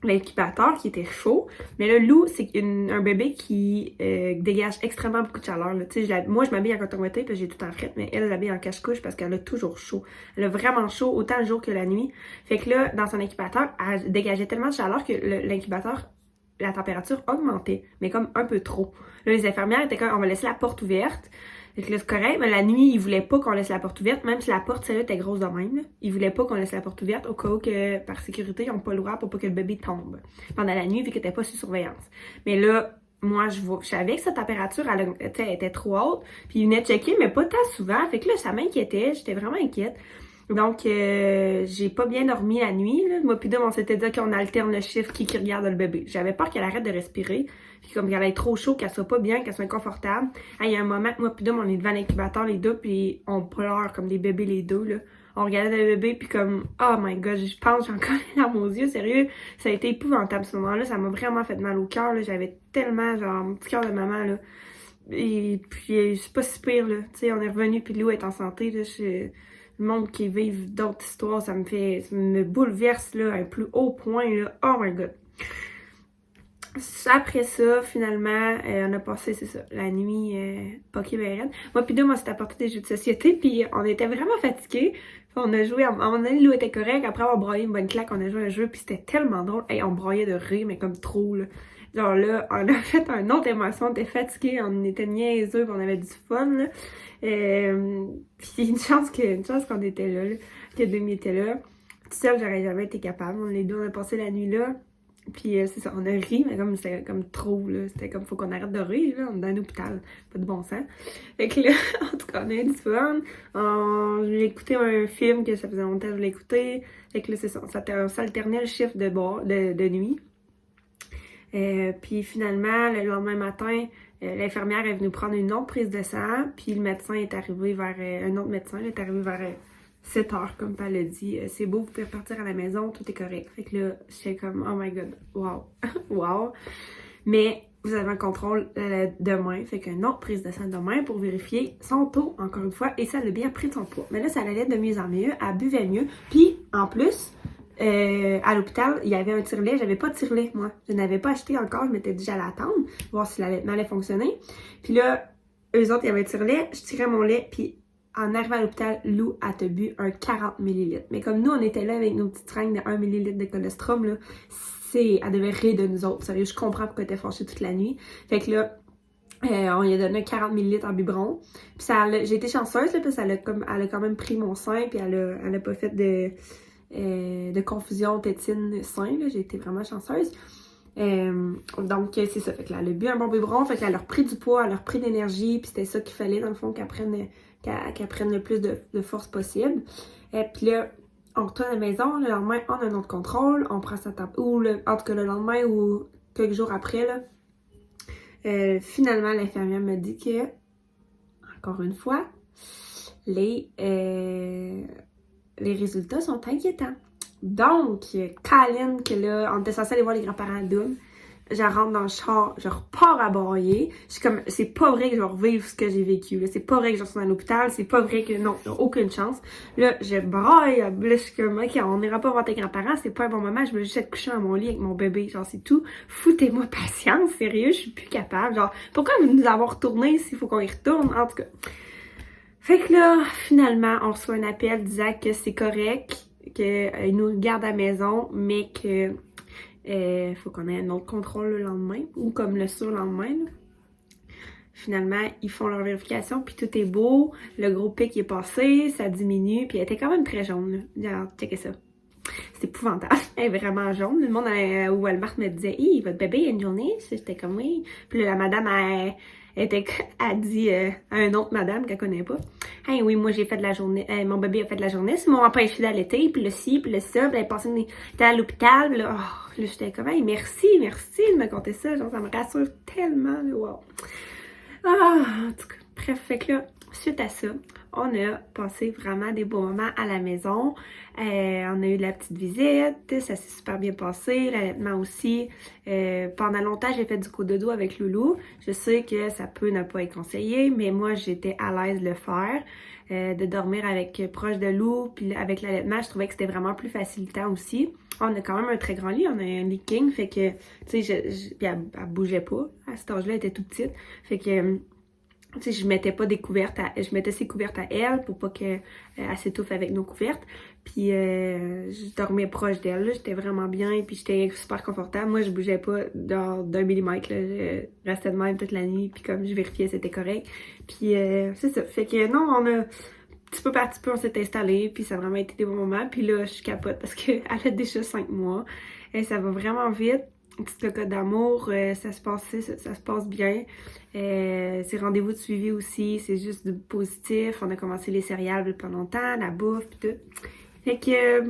l'incubateur qui était chaud. Mais là, Lou, c'est un bébé qui dégage extrêmement beaucoup de chaleur. Là. Moi, je m'habille en coton-ouaté parce que j'ai tout en frette, mais elle l'habille en cache-couche parce qu'elle a toujours chaud. Elle a vraiment chaud, autant le jour que la nuit. Fait que là, dans son incubateur, elle dégageait tellement de chaleur que l'incubateur, la température augmentait, mais comme un peu trop. Là, les infirmières étaient comme, on va laisser la porte ouverte. Fait que là, c'est correct, mais la nuit, ils voulaient pas qu'on laisse la porte ouverte, même si la porte, celle-là, était grosse de même. Là. Ils voulaient pas qu'on laisse la porte ouverte au cas où que, par sécurité, ils n'ont pas le droit pour pas que le bébé tombe pendant la nuit, vu qu'il était pas sous surveillance. Mais là, moi, je savais que sa température, elle était trop haute. Puis il venait checker, mais pas tant souvent. Fait que là, ça m'inquiétait. J'étais vraiment inquiète. Donc, j'ai pas bien dormi la nuit. Là. Moi, puis Dom, on s'était dit qu'on alterne le chiffre qui regarde le bébé. J'avais peur qu'elle arrête de respirer. Puis comme qu'elle ait trop chaud, qu'elle soit pas bien, qu'elle soit inconfortable. Il y a un moment, moi puis Dom, on est devant l'incubateur les deux, puis on pleure comme des bébés les deux, là. On regardait le bébé, puis comme, oh my god, je pense, j'ai encore les larmes aux yeux, sérieux. Ça a été épouvantable ce moment-là. Ça m'a vraiment fait mal au cœur, là. J'avais tellement, genre, mon petit cœur de maman, là. Et puis, c'est pas si pire, là. Tu sais, on est revenu, puis Lou est en santé, là. Le monde qui vit d'autres histoires, ça me bouleverse, là, à un plus haut point, là. Oh my god. Après ça, finalement, on a passé, c'est ça, la nuit poké ben raide. Moi pis deux, on s'est apporté des jeux de société, puis on était vraiment fatigués. On a joué, à un moment donné, Lou était correct, après avoir broyé une bonne claque, on a joué à un jeu, puis c'était tellement drôle. Hey, on broyait de rire, mais comme trop, là. Genre là, on a fait un autre émotion, on était fatigués, on était niaiseux, puis on avait du fun, là. Puis une chance qu'on était là, que Demi était là. Tout seul, j'aurais jamais été capable. Les deux, on a passé la nuit là. Puis c'est ça, on a ri, mais comme c'était comme trop, là. C'était comme, faut qu'on arrête de rire, là. On est dans un hôpital. Pas de bon sens. Fait que là, en tout cas, on a eu du fun. J'ai écouté un film que ça faisait longtemps que je voulais écouter. Fait que là, c'est ça. Ça alternait le chiffre de nuit. Puis finalement, le lendemain matin, l'infirmière est venue prendre une autre prise de sang. Puis le médecin est arrivé un autre médecin est arrivé vers 7 heures, comme elle l'a dit. C'est beau, vous pouvez repartir à la maison, tout est correct. Fait que là, j'étais comme, oh my god, wow, wow. Mais vous avez un contrôle demain, fait qu'une autre prise de sang demain pour vérifier son taux, encore une fois, et ça l'a bien pris de son poids. Mais là, ça allait de mieux en mieux, elle buvait mieux. Puis, en plus, à l'hôpital, il y avait un tire-lait. J'avais pas de tire-lait, moi. Je n'avais pas acheté encore, je m'étais dit j'allais attendre, voir si l'allaitement allait fonctionner. Puis là, eux autres, il y avait un tire-lait, je tirais mon lait, puis en arrivant à l'hôpital, Lou a te bu un 40 ml. Mais comme nous, on était là avec nos petites seringues de 1 ml de colostrum, là, elle devait rire de nous autres. Sérieux, je comprends pourquoi elle était fâchée toute la nuit. Fait que là, on lui a donné 40 ml en biberon. Puis j'ai été chanceuse, là, parce qu'elle elle a quand même pris mon sein, puis elle a pas fait de confusion tétine-sein, là. J'ai été vraiment chanceuse. Donc, c'est ça. Fait que là, elle a bu un bon biberon, fait qu'elle a repris du poids, elle a repris d'énergie, puis c'était ça qu'il fallait, dans le fond, qu'elle prenne le plus de force possible. Et puis là, on retourne à la maison, le lendemain, on a un autre contrôle, on prend sa température, en tout cas le lendemain ou quelques jours après, là, finalement, l'infirmière me dit que, encore une fois, les résultats sont inquiétants. Donc, Colin, que là, on était censé aller voir les grands-parents d'Oum. Je rentre dans le char, je repars à broyer. Je suis comme, c'est pas vrai que je vais revivre ce que j'ai vécu. Là. C'est pas vrai que je suis dans l'hôpital. C'est pas vrai que, non, aucune chance. Là, je braille. Là, je suis comme, ok, on n'ira pas voir tes grands-parents. C'est pas un bon moment. Je veux juste être couchée dans mon lit avec mon bébé. Genre, c'est tout. Foutez-moi patience. Sérieux, je suis plus capable. Genre, pourquoi nous avons retourné s'il faut qu'on y retourne? En tout cas. Fait que là, finalement, on reçoit un appel disant que c'est correct, qu'ils nous gardent à la maison, mais que faut qu'on ait un autre contrôle le lendemain, ou comme le surlendemain. Là. Finalement, ils font leur vérification, puis tout est beau, le gros pic est passé, ça diminue, puis elle était quand même très jaune. Là. Genre, checkez ça. C'est épouvantable. Elle est vraiment jaune. Le monde au Walmart me disait « Hi, votre bébé a une journée? » J'étais comme « Oui. » Puis là, la madame, elle dit à une autre madame qu'elle connaît pas. Hey, oui, moi j'ai fait de la journée. Mon bébé a fait de la journée. C'est mon empêché d'allaiter, puis le ci, puis le ça. Puis elle est passée était à l'hôpital. Puis là, là j'étais comme hey, merci de me conter ça. Genre, ça me rassure tellement. Là, wow. En tout cas, bref, fait que là, suite à ça, on a passé vraiment des beaux moments à la maison. On a eu de la petite visite, ça s'est super bien passé, l'allaitement aussi. Pendant longtemps, j'ai fait du cododo avec Loulou. Je sais que ça peut ne pas être conseillé, mais moi, j'étais à l'aise de le faire. De dormir proche de Lou, puis avec l'allaitement, je trouvais que c'était vraiment plus facilitant aussi. On a quand même un très grand lit, on a un lit king, fait que, tu sais, puis elle bougeait pas. À cet âge-là, elle était toute petite. Fait que, tu sais, je mettais ses couvertes à elle pour pas qu'elle s'étouffe avec nos couvertes. Puis je dormais proche d'elle, là, j'étais vraiment bien, puis j'étais super confortable. Moi, je bougeais pas d'un millimètre, là, je restais de même toute la nuit, puis comme je vérifiais, c'était correct. Puis c'est ça, fait que non, on a petit peu par petit peu, on s'est installé, puis ça a vraiment été des bons moments. Puis là, je capote parce qu'elle a déjà 5 mois, et ça va vraiment vite. une petite cocotte d'amour, ça se passe bien. C'est rendez-vous de suivi aussi, c'est juste du positif. On a commencé les céréales pendant longtemps, la bouffe pis tout. Fait que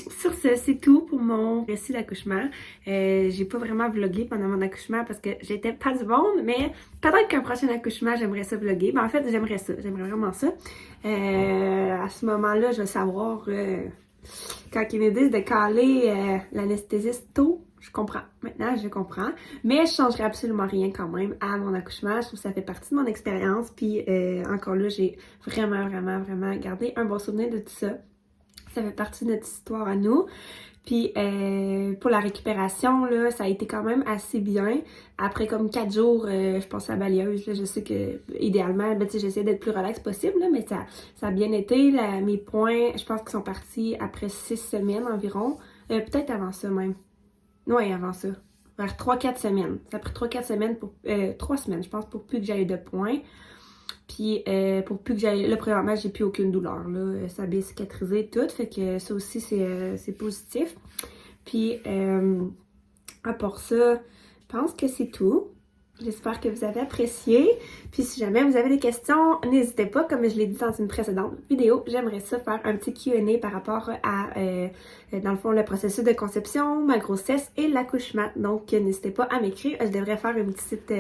sur ce, c'est tout pour mon récit d'accouchement. J'ai pas vraiment vlogué pendant mon accouchement parce que j'étais pas du monde, mais peut-être qu'un prochain accouchement, j'aimerais ça vloguer. Ben, en fait, j'aimerais vraiment ça. À ce moment-là, je vais savoir quand ils me disent de caler l'anesthésiste tôt. Je comprends. Maintenant, je comprends. Mais je changerai absolument rien quand même à mon accouchement. Je trouve que ça fait partie de mon expérience. Puis encore là, j'ai vraiment gardé un bon souvenir de tout ça. Ça fait partie de notre histoire à nous. Puis pour la récupération, là, ça a été quand même assez bien. Après comme 4 jours, je pense à la balayeuse. Là, je sais que idéalement, ben, j'essaie d'être plus relax possible, là, mais ça a bien été. Là, mes points, je pense qu'ils sont partis après 6 semaines environ. Peut-être avant ça même. Oui, avant ça. Vers 3-4 semaines. Ça a pris 3-4 semaines pour 3 semaines, je pense, pour plus que j'aille de points. Puis pour plus que j'aille. Là, présentement, j'ai plus aucune douleur. Là. Ça a bien cicatrisé tout. Fait que ça aussi, c'est positif. Puis à part ça, je pense que c'est tout. J'espère que vous avez apprécié. Puis si jamais vous avez des questions, n'hésitez pas. Comme je l'ai dit dans une précédente vidéo, j'aimerais ça faire un petit Q&A par rapport à, dans le fond, le processus de conception, ma grossesse et l'accouchement. Donc, n'hésitez pas à m'écrire. Je devrais faire une petite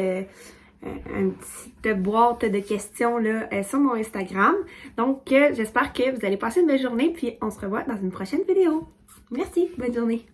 boîte de questions là, sur mon Instagram. Donc, j'espère que vous allez passer une belle journée. Puis, on se revoit dans une prochaine vidéo. Merci. Bonne journée.